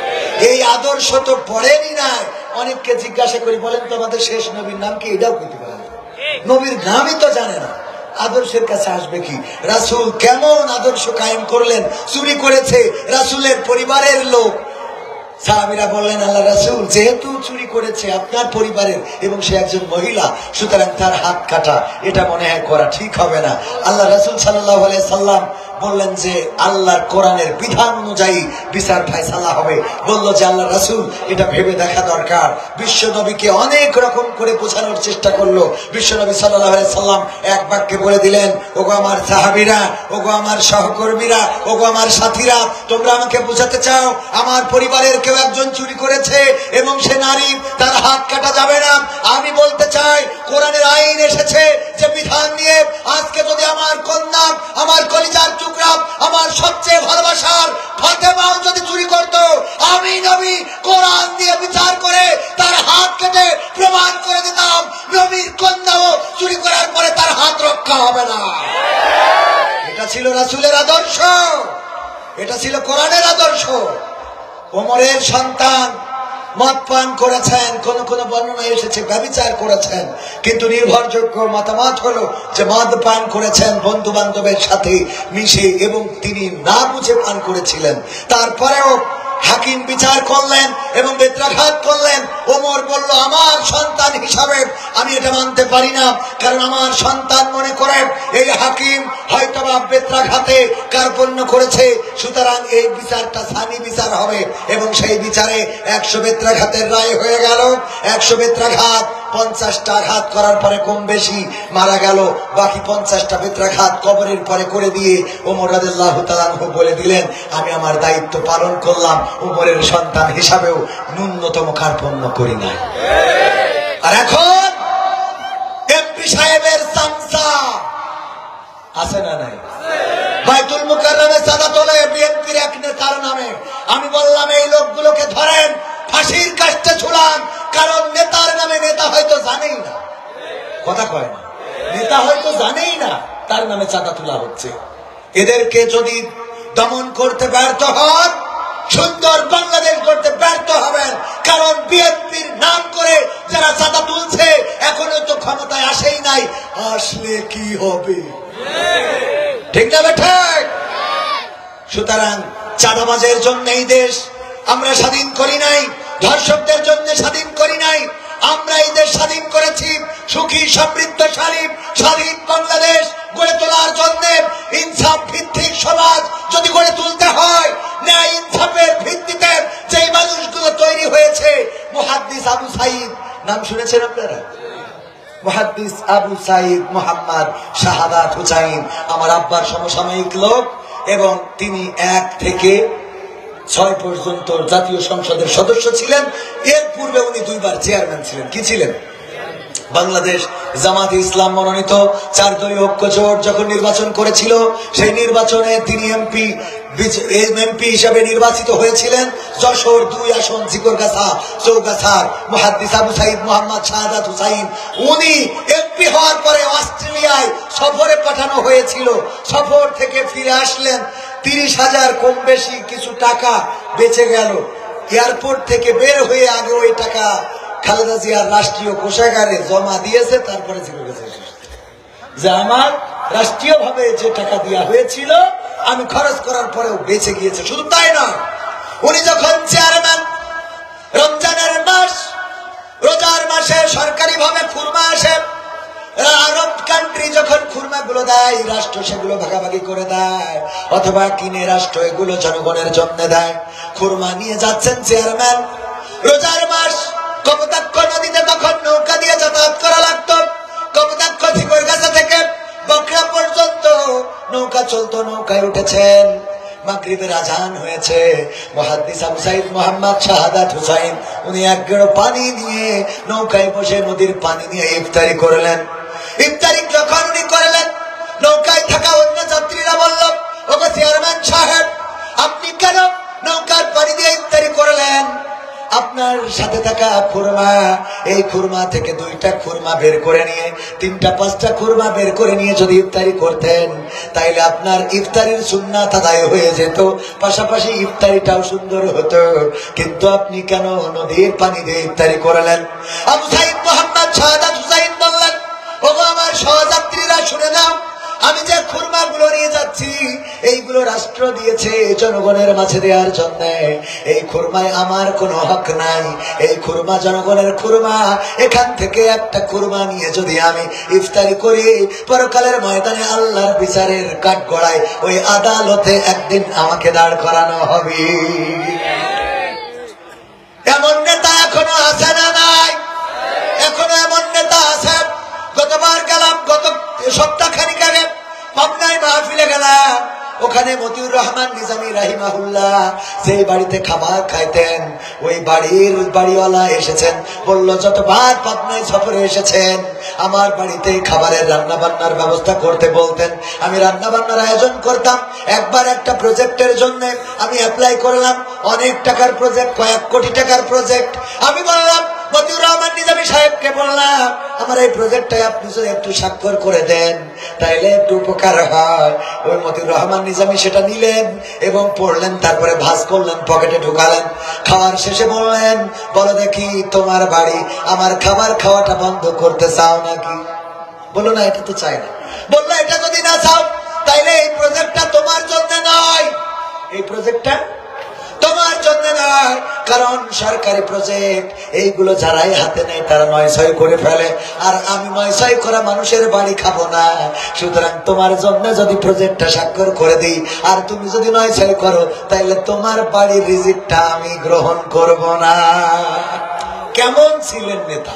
এই আদর্শ তো পড়েনি নাই। অনেককে জিজ্ঞাসা করি, বলেন তো আমাদের শেষ নবীর নাম কি? এটাও কইতে পারে না, নবীর নামই তো জানে না। আদর্শের কাছে আসবে কি? রাসূল কেমন আদর্শ কায়েম করলেন? চুরি করেছে রাসূলের পরিবারের লোক। সাহাবীরা বললেন, আল্লাহ রাসূল, যেহেতু চুরি করেছে আপনার পরিবারের এবং সে একজন মহিলা, সুতরাং তার হাত কাটা এটা মনে হয় করা ঠিক হবে না। আল্লাহ রাসূল সাল্লাল্লাহু আলাইহি সাল্লাম বললেন যে আল্লাহর কোরআনের বিধান অনুযায়ী বিচার ফায়সালা হবে। বলল যে আল্লাহ রাসূল, এটা ভেবে দেখা দরকার। বিশ্ব নবীকে অনেক রকম করে বোঝানোর চেষ্টা করলো। বিশ্ব নবী সাল্লাল্লাহু আলাইহি সাল্লাম এক বাক্যে বলে দিলেন, ওগো আমার সাহাবীরা, ওগো আমার সহকর্মীরা, ওগো আমার সাথীরা, তোমরা আমাকে বোঝাতে চাও আমার পরিবারের কেউ একজন চুরি করেছে এবং সে নারী, তার হাত কাটা যাবে না। আমি বলতে চাই, কোরআনের আইন এসেছে যে বিধান নিয়ে, আজকে যদি আমার কন্যা, আমার কলিজার টুকরা, আমার সবচেয়ে ভালোবাসার ফাতেমাও যদি চুরি করত, আমি নবী কোরআন দিয়ে বিচার করে তার হাত কেটে প্রমাণ করে দিতাম নবীর কন্যাও চুরি করার পরে তার হাত রক্ষা হবে না। এটা ছিল রাসূলের আদর্শ, এটা ছিল কোরআনের আদর্শ। ওমরের সন্তান মদ পান করেছেন, কোন কোন বর্ণনায় এসেছে ব্যভিচার করেছেন, কিন্তু নির্ভরযোগ্য মতামত হলো যে মদ পান করেছেন বন্ধু বান্ধবের সাথে মিশে এবং তিনি না বুঝে পান করেছিলেন। তারপরেও হাকিম বিচার করলেন এবং বেত্রাঘাত করলেন। ওমর বলল, আমার সন্তান হিসাবে আমি এটা মানতে পারি না, কারণ আমার সন্তান মনে করে এই হাকিম হয়তোবা বেত্রাঘাতে কার্পণ্য করেছে, সুতরাং এই বিচারটা সানি বিচার হবে। এবং সেই বিচারে 100 বেত্রাঘাতের রায় হয়ে গেল। 100 বেত্রাঘাত, 50টা আঘাত করার পরে কম বেশি মারা গেল। বাকি 50টা বেত্রাঘাত কবরের পরে করে দিয়ে ওমর রাদিয়াল্লাহু তাআলা আনহু বলে দিলেন, আমি আমার দায়িত্ব পালন করলাম, ওমরের সন্তান হিসাবেও ন্যূনতম কার্পণ্য করি নাই। আর এখন এমপি সাহেবের চামচা আছে না নাই? বাইতুল মুকাররমে চাঁদা তোলে বিএনপির এক নেতার নামে। আমি বললাম, এই লোকগুলোকে ধরেন, ফাঁসির কাস্টে ঝুলান, কারণ নেতার নামে নেতা হয়তো জানেই না, কথা কয় না, নেতা হয়তো জানেই না তার নামে চাঁদা তোলা হচ্ছে। এদেরকে যদি দমন করতে ব্যর্থ হন, সুন্দর বাংলাদেশ করতে ব্যর্থ হবেন। কারণ বিএনপির নাম করে যারা চাঁদা তুলছে এখনো তো ক্ষমতায় আসেই নাই, আসলে কি হবে? ঠিক না বেঠিক? সুতরাং চাঁদাবাজের জন্য এই দেশ আমরা স্বাধীন করি নাই, ধর্ষকদের জন্য স্বাধীন করি নাই, আমরা এই দেশ স্বাধীন করেছি সুখী সমৃদ্ধশালী স্বাধীন বাংলাদেশ গড়ে তোলার জন্য। ইনসাফ ভিত্তিক সমাজ যদি গড়ে তুলতে হয়, ন্যায় ইনসাফের ভিত্তিতে যেই মানুষগুলো তৈরি হয়েছে, মুহাদ্দিস আবু সাঈদ নাম শুনেছেন আপনারা? মুহাদ্দিস আবু সাঈদ মোহাম্মদ শাহাদাত হুসাইন আমার আব্বার সমসাময়িক লোক, এবং তিনি 1 থেকে 6 পর্যন্ত জাতীয় সংসদের সদস্য ছিলেন। এর পূর্বে উনি 2 বার চেয়ারম্যান ছিলেন। কি ছিলেন? বাংলাদেশ জামাতে ইসলাম মনোনীত 4 দলীয় ঐক্য জোট যখন নির্বাচন করেছিল, সেই নির্বাচনে তিনি এমপি হিসাবে নির্বাচিত হয়েছিলেন। যশোর 2 আসন জিকরগাছা চৌগাছার মুহাদ্দিস আবু সাঈদ মোহাম্মদ শাহাদাত হুসাইন, উনি এমপি হওয়ার পরে অস্ট্রেলিয়ায় সফরে পাঠানো হয়েছিল। সফর থেকে ফিরে আসলেন, 30,000 কম বেশি কিছু টাকা বেঁচে গেল। এয়ারপোর্ট থেকে বের হয়ে আগে ওই টাকা খালেদা জিয়ার রাষ্ট্রীয় কোষাগারে জমা দিয়েছে, তারপরে যে আমার রাষ্ট্রীয় ভাবে যে টাকা দেওয়া হয়েছিল আমি খরচ করার পরেও বেঁচে গিয়েছে। শুধু তাই নয়, উনি যখন চেয়ারম্যান, রমজানের মাস, রোজার মাসে সরকারি ভাবে খুরমা আসে, আরব কান্ট্রি যখন খুরমা গুলো দেয়, রাষ্ট্র সেগুলো ভাগাভাগি করে দেয় অথবা কিনে রাষ্ট্র এগুলো জনগণের জন্য দেয়। খুরমা নিয়ে যাচ্ছেন চেয়ারম্যান, রোজার মাস, কপোতাক্ষ নদীতে তখন নৌকা দিয়ে যাতায়াত করা লাগতো। কপোতাক্ষ জিকরগাছা থেকে বকরা পর্যন্ত নৌকা চলতো, নৌকায় উঠেছেন। মাগরিবের আজান হয়েছে, মুহাদ্দিস আবু সাঈদ মোহাম্মদ শাহাদাত হুসাইন উনি 1 গেড়ো পানি নিয়ে নৌকায় বসে নদীর পানি নিয়ে ইফতারি করলেন। ইফতারি যখন উনি করলেন, নৌকায় থাকা অন্য যাত্রীরা বলল, ওগো চেয়ারম্যান সাহেব, আপনি কেন নৌকার পানি দিয়ে ইফতারি করলেন? আপনার সাথে থাকা খুরমা, এই খুরমা থেকে 2টা খুরমা বের করে নিয়ে 3টা 5টা খুরমা বের করে নিয়ে যদি ইফতারি করতেন, তাইলে আপনার ইফতারির সুন্নাত আদায় হয়ে যেত, পাশাপাশি ইফতারিটাও সুন্দর হতো। কিন্তু আপনি কেন নদীর পানি দিয়ে ইফতারি করলেন? আবু সাঈদ মোহাম্মদ শাহাদাত হুসাইন বললেন, ওগো আমার সহযাত্রীরা শুনে নাও, আমি যে খুরমা গুলো নিয়ে যাচ্ছি এইগুলো রাষ্ট্র দিয়েছে জনগণের মাঝে দেওয়ার জন্য। এই খুরমায় আমার কোনো হক নাই, এই খুরমা জনগণের খুরমা। এখান থেকে একটা খুরমা নিয়ে যদি আমি ইফতারি করি, পরকালের ময়দানে আল্লাহর বিচারের কাঠগড়ায় ওই আদালতে একদিন আমাকে দাঁড় করানো হবে। এমন নেতা এখনো আছে না নাই? এখনো এমন নেতা আছে। গতবার গেলাম, গত সপ্তাহখানিক আগে পাবনায় মাহফিলে গেলাম, ওখানে মতিউর রহমান নিজামী রাহিমাহুল্লাহ সেই বাড়িতে খাবার খাইতেন, ওই বাড়ির বাড়িওয়ালা এসেছেন, বলল যতবার পাবনায় সফরে এসেছেন আমার বাড়িতে খাবারের রান্না বান্নার ব্যবস্থা করতে বলতেন, আমি রান্না বান্নার আয়োজন করতাম। একবার একটা প্রজেক্টের জন্য আমি অ্যাপ্লাই করলাম, অনেক টাকার প্রজেক্ট, কয়েক কোটি টাকার প্রজেক্ট। আমি বললাম মতিউর রহমান নিজামী সাহেবকে, বললাম আমার এই প্রজেক্টটাই আপনি যদি একটু স্বাক্ষর করে দেন তাইলে একটু উপকার হয়। ওই মতিউর রহমান নিজামী সেটা নিলেন এবং পড়লেন, তারপরে ভাঁজ করলেন, পকেটে ঢুকালেন। খাওয়ার শেষে বললেন, বলো দেখি তোমার বাড়ি আমার খাবার খাওয়াটা বন্ধ করতে চাও নাকি? বললো না, এটা তো চাই না। বললো এটা যদি না চাও তাইলে এই প্রজেক্টটা তোমার জন্য নয়, এই প্রজেক্টটা তোমার জন্য নয়, কারণ সরকারি প্রজেক্ট এইগুলো যারাই হাতে নেয় তারা 9-6 করে ফেলে, আর আমি 9-6 করা মানুষের বাড়ি খাবো না। সুতরাং তোমার জন্য যদি প্রজেক্টটা স্বাক্ষর করে দিই আর তুমি যদি 9-6 করো, তাইলে তোমার বাড়ির রিজিকটা আমি গ্রহণ করব না। কেমন ছিলেন নেতা?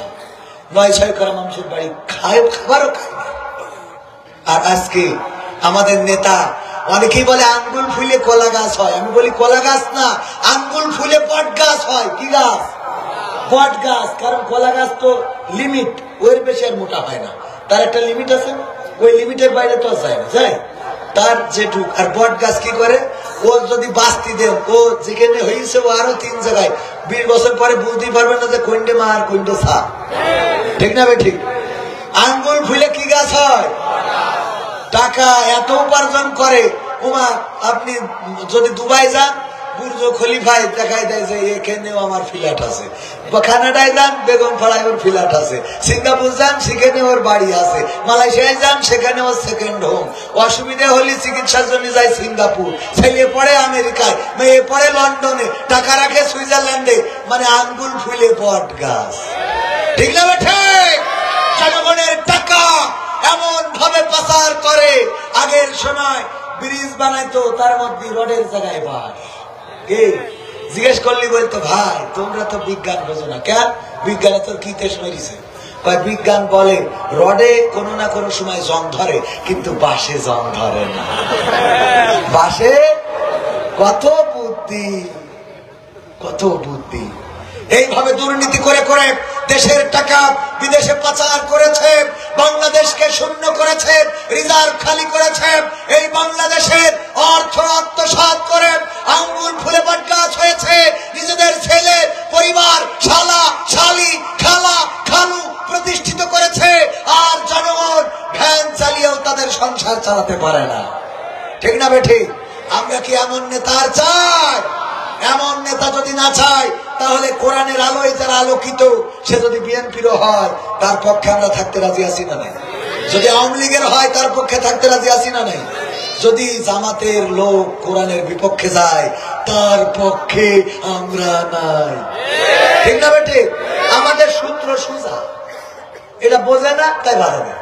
9-6 করা মানুষের বাড়ি খায়, খাবারও খায় না। আর আজকে আমাদের নেতা, অনেকেই বলে আঙ্গুল ফুলে কলা গাছ হয়, আমি বলি কলা গাছ না, আঙ্গুল ফুলে বট গাছ হয়। কি গাছ? বট গাছ। কারণ কলা গাছ তো লিমিট, ওর বেশি আর মোটা হয় না, তার একটা লিমিট আছে, ওই লিমিটের বাইরে তো যায় না, যায় তার যেটুক। আর বট গাছ কি করে, ও যদি বাস্তি দেন, ও যেখানে হয়েছে ও আরো 3 জায়গায় 20 বছর পরে বুঝতেই পারবেন না যে কোনটে মা আর কোনটে সা। ঠিক না ভাই? ঠিক। আঙ্গুল ফুলে কি গাছ হয়? টাকা এত উপার্জন করে। ওমা, আপনি যদি দুবাই যান, বুর্জ খলিফায় দেখাই দেয় যে এখানেও আমার ফ্ল্যাট আছে, কানাডায় যান বেগম পাড়ায় ওর ফ্ল্যাট আছে, সিঙ্গাপুর যান সেখানে ওর বাড়ি আছে, মালয়েশিয়ায় যান সেখানে ওর সেকেন্ড হোম। অসুবিধা হলে চিকিৎসার জন্য যায় সিঙ্গাপুর, ছেলে পড়ে আমেরিকায়, মেয়ে পড়ে লন্ডনে, টাকা রাখে সুইজারল্যান্ডে, মানে আঙ্গুল ফুলে বট গাছ। ঠিক না ঠিক? জনগণের টাকা এমন ভাবে পাচার করে। আগের সময় ব্রিজ বানাইতো, তার মধ্যে রোডের জায়গায় বাস। কে জিজ্ঞেস করলি বলতো ভাই তোমরা তো বিজ্ঞান বোঝো না। কেন? বিজ্ঞানে তোর কি তেজ মেরিছে? বিজ্ঞান বলে রডে কোনো না কোনো সময় জং ধরে, কিন্তু বাসে জং ধরে না। বাসে কত বুদ্ধি, কত বুদ্ধি। এইভাবে দুর্নীতি করে করে দেশের টাকা বিদেশে পাচার করেছে, বাংলাদেশকে শূন্য করেছে, রিজার্ভ খালি করেছে। এই বাংলাদেশের অর্থ আত্মসাৎ করে আঙ্গুল ফুলে বটগাছ হয়েছে। নিজেদের ছেলে পরিবার, শালা শালি, খালা খালু প্রতিষ্ঠিত করেছে, আর জনগণ ভ্যান চালিয়েও তাদের সংসার চালাতে পারে না। ঠিক না বেঠিক? আমরা কি এমন নেতার চাই? এমন নেতা যদি না চাই, তাহলে কোরআনের আলোয় যারা আলোকিত, সে যদি বিএনপিরও হয় তার পক্ষে আমরা থাকতে রাজি আছি না নাই? যদি আওয়ামী লীগের হয় তার পক্ষে থাকতে রাজি আছি না নাই? যদি জামাতের লোক কোরআনের বিপক্ষে যায় তার পক্ষে আমরা নাই। ঠিক না বেটে? আমাদের সূত্র সোজা, এটা বোঝে না তাই বাধা দেয়।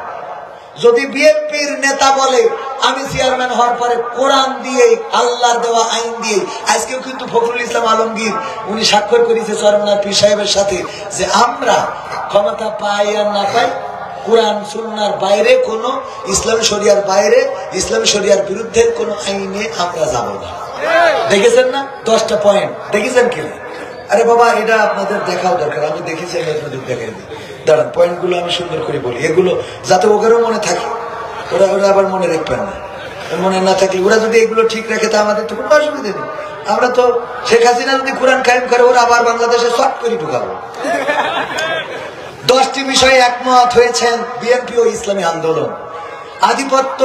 যদি বিএনপির নেতা বলে আমি চেয়ারম্যান হওয়ার পরে কোরআন দিয়ে, আল্লাহর দেওয়া আইন দিয়ে, আজকেও কিন্তু ফখরুল ইসলাম আলমগীর উনি স্বাক্ষর করেছে চরমনার পীর সাহেবের সাথে যে আমরা ক্ষমতা পাই আর না পাই, কোরআন সুন্নাহর বাইরে কোন ইসলাম শরিয়ার বাইরে, ইসলাম শরিয়ার বিরুদ্ধে কোন আইনে আমরা যাব না। দেখেছেন না 10টা পয়েন্ট? দেখেছেন কিনা? আরে বাবা এটা আপনাদের দেখাও দরকার, আমি দেখেছি, আমি আপনাদের দেখাই দিই। দাঁড়ান, পয়েন্ট গুলো আমি সুন্দর করে বলি, এগুলো যাতে ওদেরও মনে থাকে, ওরা আবার মনে রাখবেন না। মনে না থাকলে ওরা যদি এগুলো ঠিক রাখে তা আমাদের তো কোনো অসুবিধা নেই। আমরা তো শেখ হাসিনা যদি কোরআন কায়েম করে ওরা আবার বাংলাদেশে শর্ট করে ঢুকাবো। 10টি বিষয়ে একমত হয়েছেন বিএনপি ও ইসলামী আন্দোলন। আধিপত্য,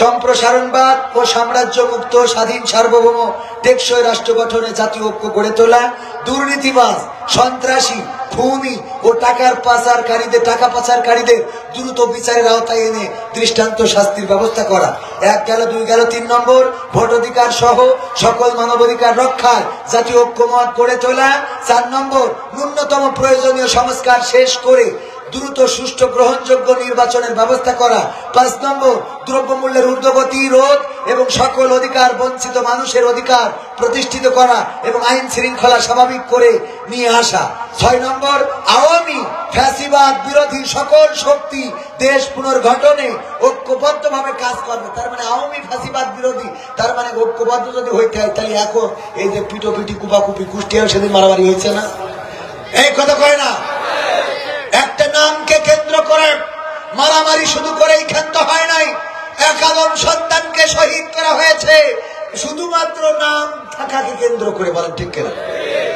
সম্প্রসারণবাদ ও সাম্রাজ্য মুক্ত স্বাধীন সার্বভৌম টেকসই রাষ্ট্র গঠনে জাতীয় ঐক্য গড়ে তোলা, দুর্নীতিবাজ, সন্ত্রাসী, খুনি ও টাকা পাচারকারীদের দ্রুত বিচারের আওতায় এনে দৃষ্টান্ত শাস্তির ব্যবস্থা করা। 1 গেল, 2 গেল, 3 নম্বর ভোটাধিকার সহ সকল মানবাধিকার রক্ষার জাতীয় ঐক্যমত গড়ে তোলা। 4 নম্বর ন্যূনতম প্রয়োজনীয় সংস্কার শেষ করে দ্রুত সুষ্ঠু গ্রহণযোগ্য নির্বাচনের ব্যবস্থা করা। 5 নম্বর দ্রব্যমূল্যের ঊর্ধ্বগতি রোধ এবং সকল অধিকার বঞ্চিত মানুষের অধিকার প্রতিষ্ঠিত করা এবং আইন শৃঙ্খলা স্বাভাবিক করে নিয়ে আসা। 6 নম্বর আওয়ামী ফ্যাসিবাদ বিরোধী সকল শক্তি দেশ পুনর্গঠনে ঐক্যবদ্ধভাবে কাজ করবে। তার মানে আওয়ামী ফ্যাসিবাদ বিরোধী, তার মানে ঐক্যবদ্ধ যদি হইতে হয় তাহলে এখন এই যে পিটোপিটি কুপাকুপি কুষ্টিয়াও সেদিন মারামারি হয়েছে না, এই কথা কয় না? একটা নামকে কেন্দ্র করে মারামারি শুধু করেই ক্ষান্ত হয় নাই, একাদম সন্তানকে শহীদ করা হয়েছে শুধুমাত্র নাম থাকাকে কেন্দ্র করে। বলেন ঠিক কিনা?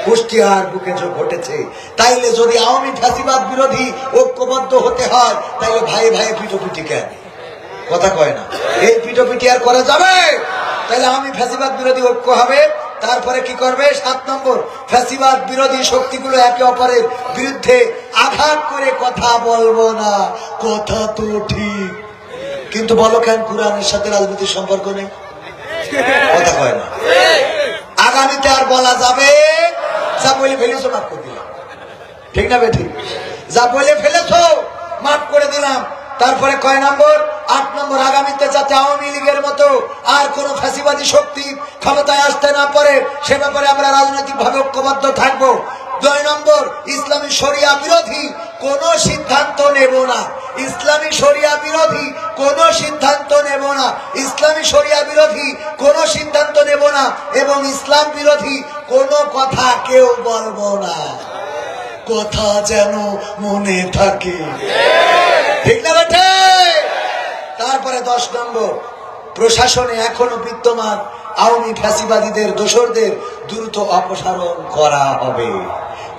কুষ্টিয়ার বুকে যোগ ঘটেছে। তাইলে যদি আওয়ামী ফ্যাসিবাদ বিরোধী ঐক্যবদ্ধ হতে হয় তাইলে ভাই ভাই পিটোপিটি কেন? কথা কয় না? এই পিটোপিটি আর করা যাবে? তাহলে আওয়ামী ফ্যাসিবাদ বিরোধী ঐক্য হবে। তারপরে কি করবে? 7 নম্বর ফ্যাসিবাদ বিরোধী শক্তিগুলো একে অপরের বিরুদ্ধে আঘাত করে কথা বলবো না। কথা তো ঠিক, কিন্তু বলো কেন কোরআনের সাথে রাজনীতির সম্পর্ক নেই? কথা কয় না? আগামীতে আর বলা যাবে যা বলে ফেলেছো মাফ করে দিলাম। ঠিক না বেঠিক? যা বলে ফেলেছো মাফ করে দিলাম। তারপরে কয় নম্বর? 8 নম্বর আগামীতে যাতে আওয়ামী লীগের মতো আর কোন ফ্যাসিবাদী শক্তি ক্ষমতায় আসতে না পারে সে ব্যাপারে আমরা রাজনৈতিক ভাবে ঐক্যবদ্ধ থাকবো। 2 নম্বর ইসলামী শরিয়া বিরোধী কোন সিদ্ধান্ত নেব না। ইসলামী শরিয়া বিরোধী কোন সিদ্ধান্ত নেব না। ইসলামী শরিয়া বিরোধী কোন সিদ্ধান্ত নেব না এবং ইসলাম বিরোধী কোন কথা কেউ বলবো না। কথা যেন মনে থাকে। ঠিক না বেঠে? তারপরে 10 নম্বর প্রশাসনে এখনো বিদ্যমান আওয়ামী ফ্যাসিবাদীদের দোসরদের দ্রুত অপসারণ করা হবে।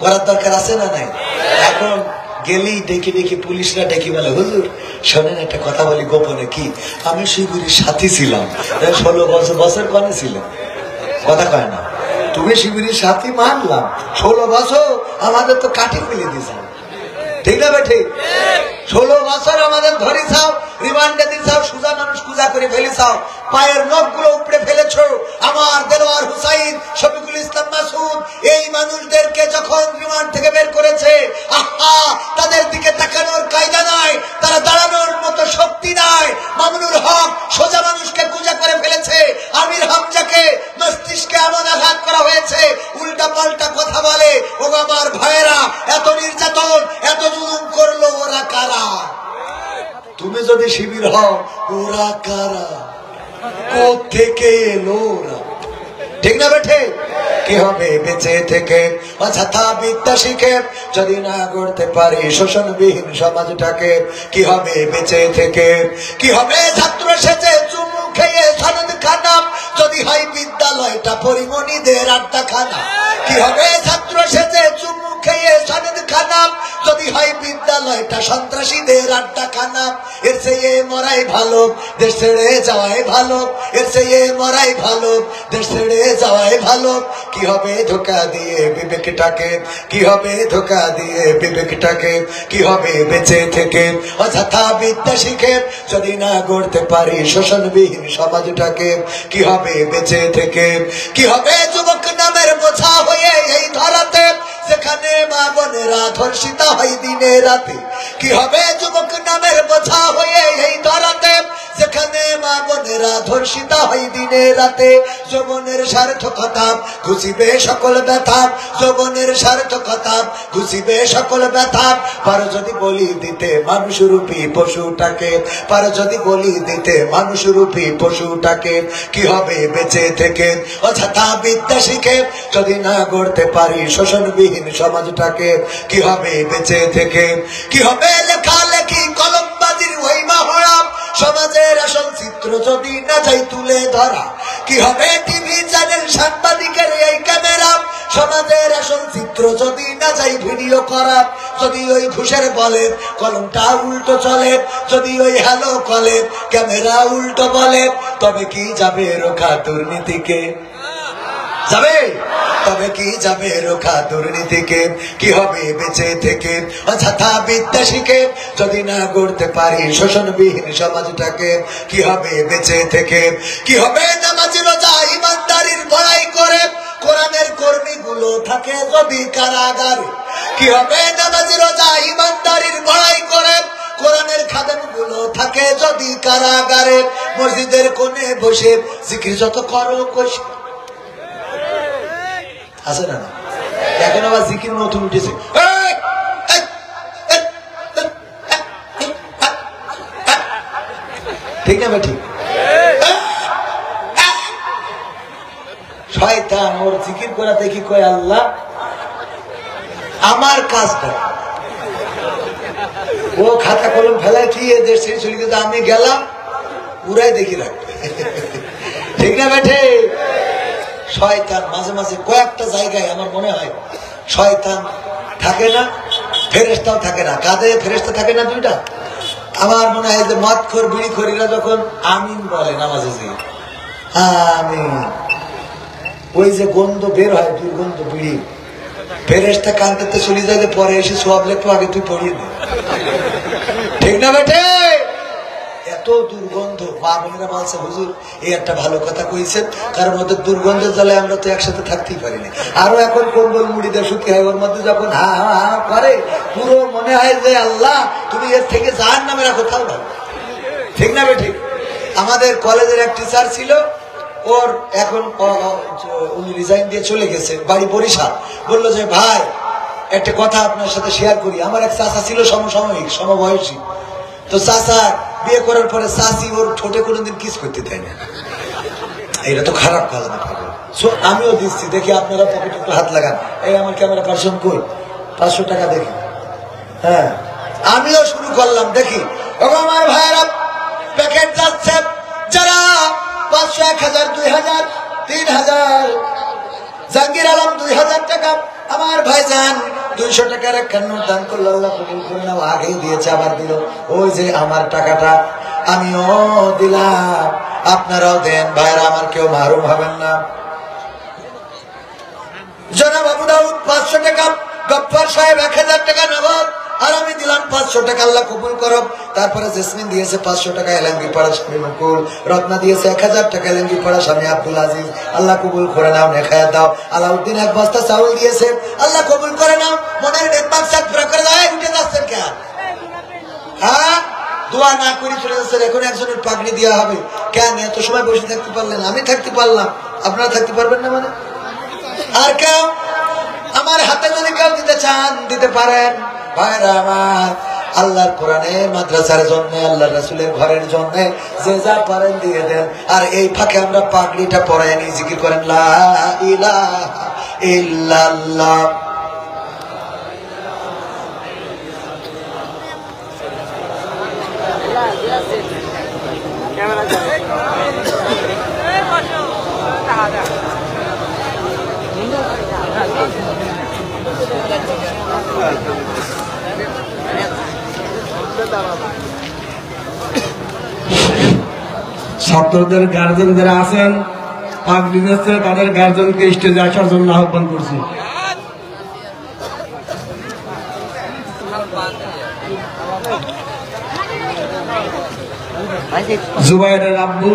করার দরকার আছে না নাই? এখন গেলেই ডেকে ডেকে পুলিশরা ডেকে বলে হুজুর শোনেন একটা কথা বলি গোপনে। কি? আমি শিবিরের সাথী ছিলাম, 16 বছর কনে ছিলেন। কথা কয় না? তুমি শিবিরের সাথী মানলাম, 16 বছর আমাদের তো কাটি ফেলে দিয়েছে, ঠিক না বেঠে? 16 বছর আমাদের ধরিছাও, রিমান্ডে দিছাও, সুজা মানুষ কুজা করে ফেলেছাও, পায়ের নখগুলো উপড়ে ফেলেছো। আমার দেলোয়ার হুসাইন, শফিকুল ইসলাম মাসুদ, এই মানুষদেরকে যখন রিমান্ড থেকে বের করেছে, আহা, তাদের দিকে তাকানোর কায়দা নাই, তারা দাঁড়ানোর মতো শক্তি নাই। মামুনুল হক সোজা মানুষকে কুজা করে ফেলেছে, আমির হামজাকে মস্তিষ্কে এমন আঘাত করা হয়েছে, উল্টা পাল্টা কথা বলে। ও আমার ভাইয়েরা, এত নির্যাতন, এত জুলুম করলো ওরা কারা? তুমি যদি শিবির হও, ওরা কারা? কোত্থেকে এলো ওরা? ঠিক না বেঠে? কি হবে বেঁচে থেকে অযথা বিদ্যা শিখে যদি না গড়তে পারি শোষণবিহীন সমাজটাকে? কি হবে বেঁচে থেকে? কি হবে ছাত্র সেজে চুমু খেয়ে সনদ খানা যদি হয় বিদ্যালয়টা পরিমণিদের আড্ডাখানা? কি হবে ছাত্র সেজে চুমু খেয়ে সনদ খানা যদি হয় বিদ্যালয়টা সন্ত্রাসীদের আড্ডাখানা? এর চেয়ে মরাই ভালো, দেশ ছেড়ে যাওয়াই ভালো। এর চেয়ে মরাই ভালো, দেশ ছেড়ে যাওয়াই ভালো। কি হবে ধোকা দিয়ে বিবেকটাকে? কি হবে ধোকা দিয়ে বিবেকটাকে? কি হবে বেঁচে থেকে অযথা বিদ্যা শিখে যদি না গড়তে পারি শোষণবিহীন সমাজটাকে? কি হবে বেঁচে থেকে? কি হবে যুবক নামের বোঝা হয়ে এই ধরাতে যেখানে মা বোনেরা ধর্ষিতা হয় দিনে রাতে? কি হবে যুবক নামের বোঝা হয়ে এই ধরাতে যেখানে মা বোনেরা ধর্ষিতা হয় দিনে রাতে? যৌবনের সার্থকতা ঘুষিবে সকল ব্যথা, যৌবনের সার্থকতা ঘুষিবে সকল ব্যথা। পারো যদি বলি দিতে মানুষরূপী পশুটাকে, পারো যদি বলি দিতে মানুষরূপী পশুটাকে? কি হবে বেঁচে থেকে অযথা বিদ্যা শিখে যদি না গড়তে পারি শোষণবিহীন সমাজটাকে? কি হবে বেঁচে থেকে? কি হবে লেখালেখি কলমবাজির ওই মহড়া সমাজের আসল চিত্র যদি না যাই তুলে ধরা? কি হবে টিভি চ্যানেল সাংবাদিকের এই ক্যামেরা সমাজের আসল চিত্র যদি না যাই ভিডিও করা? যদি ওই ঘুষের বলে কলমটা উল্টো চলে, যদি ওই হ্যালো কলে ক্যামেরা উল্টো বলে, তবে কি যাবে রোখা দুর্নীতিকে? যাবে? তবে কি যাবে রোখা দুর্নীতিকে? কি হবে বেঁচে থেকে অযথা বিদ্যা শিখে যদি না গড়তে পারি শোষণবিহীন সমাজটাকে? কি হবে বেঁচে থেকে? কি হবে নামাজি রোজা ইমানদারির বড়াই করে কোরআনের কর্মীগুলো থাকে যদি কারাগারে? কি হবে নামাজি রোজা ইমানদারির বড়াই করে কোরআনের খাদেমগুলো থাকে যদি কারাগারে? মসজিদের কোণে বসে জিকির যত করো কষে আছে না? এখন আবার জিকির নতুন উঠেছে, ঠিক না? ঠিক। শয়তান ওর জিকির করা দেখি কয় আল্লাহ আমার কাজটা, ও খাতা কলম ফেলায় কি এদের সেই চলে গেছে, আমি গেলাম পুরাই দেখি রাখবে, ঠিক না বেঠে? শয়তান মাঝে মাঝে কয়েকটা জায়গায় আমার মনে হয় শয়তান থাকে না, ফেরেশতাও থাকে না। কাঁধে ফেরেশতা থাকে না দুইটা? আমার মনে হয় যে মদখোর বিড়িখোরীরা যখন আমিন বলে নামাজে যে আমিন, ওই যে গন্ধ বের হয় দুর্গন্ধ বিড়ি, ফেরেশতা কাঁদতে চলে যায় যে পরে এসে সওয়াব লেখো আগে তুই পড়িয়ে দে, ঠিক না বেটে? এত দুর্গন্ধ। মা বোনেরা বলছে হুজুর এই একটা ভালো কথা কইছেন, কারণ ওদের দুর্গন্ধের জ্বালায় আমরা তো একসাথে থাকতেই পারিনি। আরো এখন কম্বল মুড়ি দিয়ে শুকি হয়, ওর মধ্যে যখন হা হা হা করে পুরো মনে হয় যে আল্লাহ তুমি এর থেকে জাহান্নামের কোথাও ভালো, ঠিক না বেঠিক? আমাদের কলেজের এক টিচার ছিল, ওর এখন উনি রিজাইন দিয়ে চলে গেছে, বাড়ি বরিশাল। বললো যে ভাই একটা কথা আপনার সাথে শেয়ার করি। আমার এক চাচা ছিল সমসাময়িক সমবয়সী, তো চাচা বিয়ে করার পরে চাচি ওর ঠোঁটে কোনোদিন কিস করতে দেয় না। এটা তো খারাপ কাজ না। আমিও দিচ্ছি, দেখি আপনারা পকেটে একটু হাত লাগান। এই আমার ক্যামেরা পার্সন কই, 500 টাকা দেখি। হ্যাঁ আমিও শুরু করলাম, দেখি আমার ভাইয়েরা প্যাকেট যাচ্ছে, যারা 500, 1000, 2000, 3000, জাহাঙ্গীর আলম 2000 টাকা, আমার ভাইজান 200 টাকার একটা নোট দান করলো, আল্লাহ কবুল করে নাও। আগেই দিয়েছে আবার দিল, ওই যে আমার টাকাটা আমিও দিলাম, আপনারাও দেন ভাইরা, আমার কেউ মারুম হবেন না। জনাব আবু দাউদ 500 টাকা, গফফার সাহেব 1000 টাকা নগদ, আর আমি দিলাম 500 টাকা, আল্লাহ কবুল করো। তারপরে জেসমিন দিয়েছে 500 টাকা, এলএমবি পাড়া স্বামী মুকুল, রত্না দিয়েছে 1000 টাকা, এলএমবি পাড়া স্বামী আব্দুল আজিজ, আল্লাহ কবুল করে নাও, নেখায়া দাও। আলাউদ্দিন 1 বস্তা চাউল দিয়েছে, আল্লাহ কবুল করে নাও। মনের নেক মাকসাদ পুরা করে দাও। উঠে যাচ্ছেন কে? হ্যাঁ, দোয়া না করে চলে যাচ্ছেন। এখন একজনের পাগড়ি দেওয়া হবে। কেন এত সময় বসে থাকতে পারলেন? আমি থাকতে পারলাম, আপনারা থাকতে পারবেন না মানে? আর কেউ আমার হাতে যদি কেউ দিতে চান দিতে পারেন। ভাইরা আমার, আল্লাহর কোরআনে মাদ্রাসার জন্য, আল্লাহর রাসূলের ঘরের জন্য যে যা পারেন দিয়ে দেন। আর এই ফাঁকে আমরা পাগড়িটা পরাই নিয়ে জিকির করেন লা ইলাহা ইল্লাল্লাহ। ছাত্রদের গার্জেন যারা আছেন পাগড়ি দিচ্ছে, তাদের গার্জেনকে স্টেজে আসার জন্য আহ্বান করছি। জুবাইরের আব্বু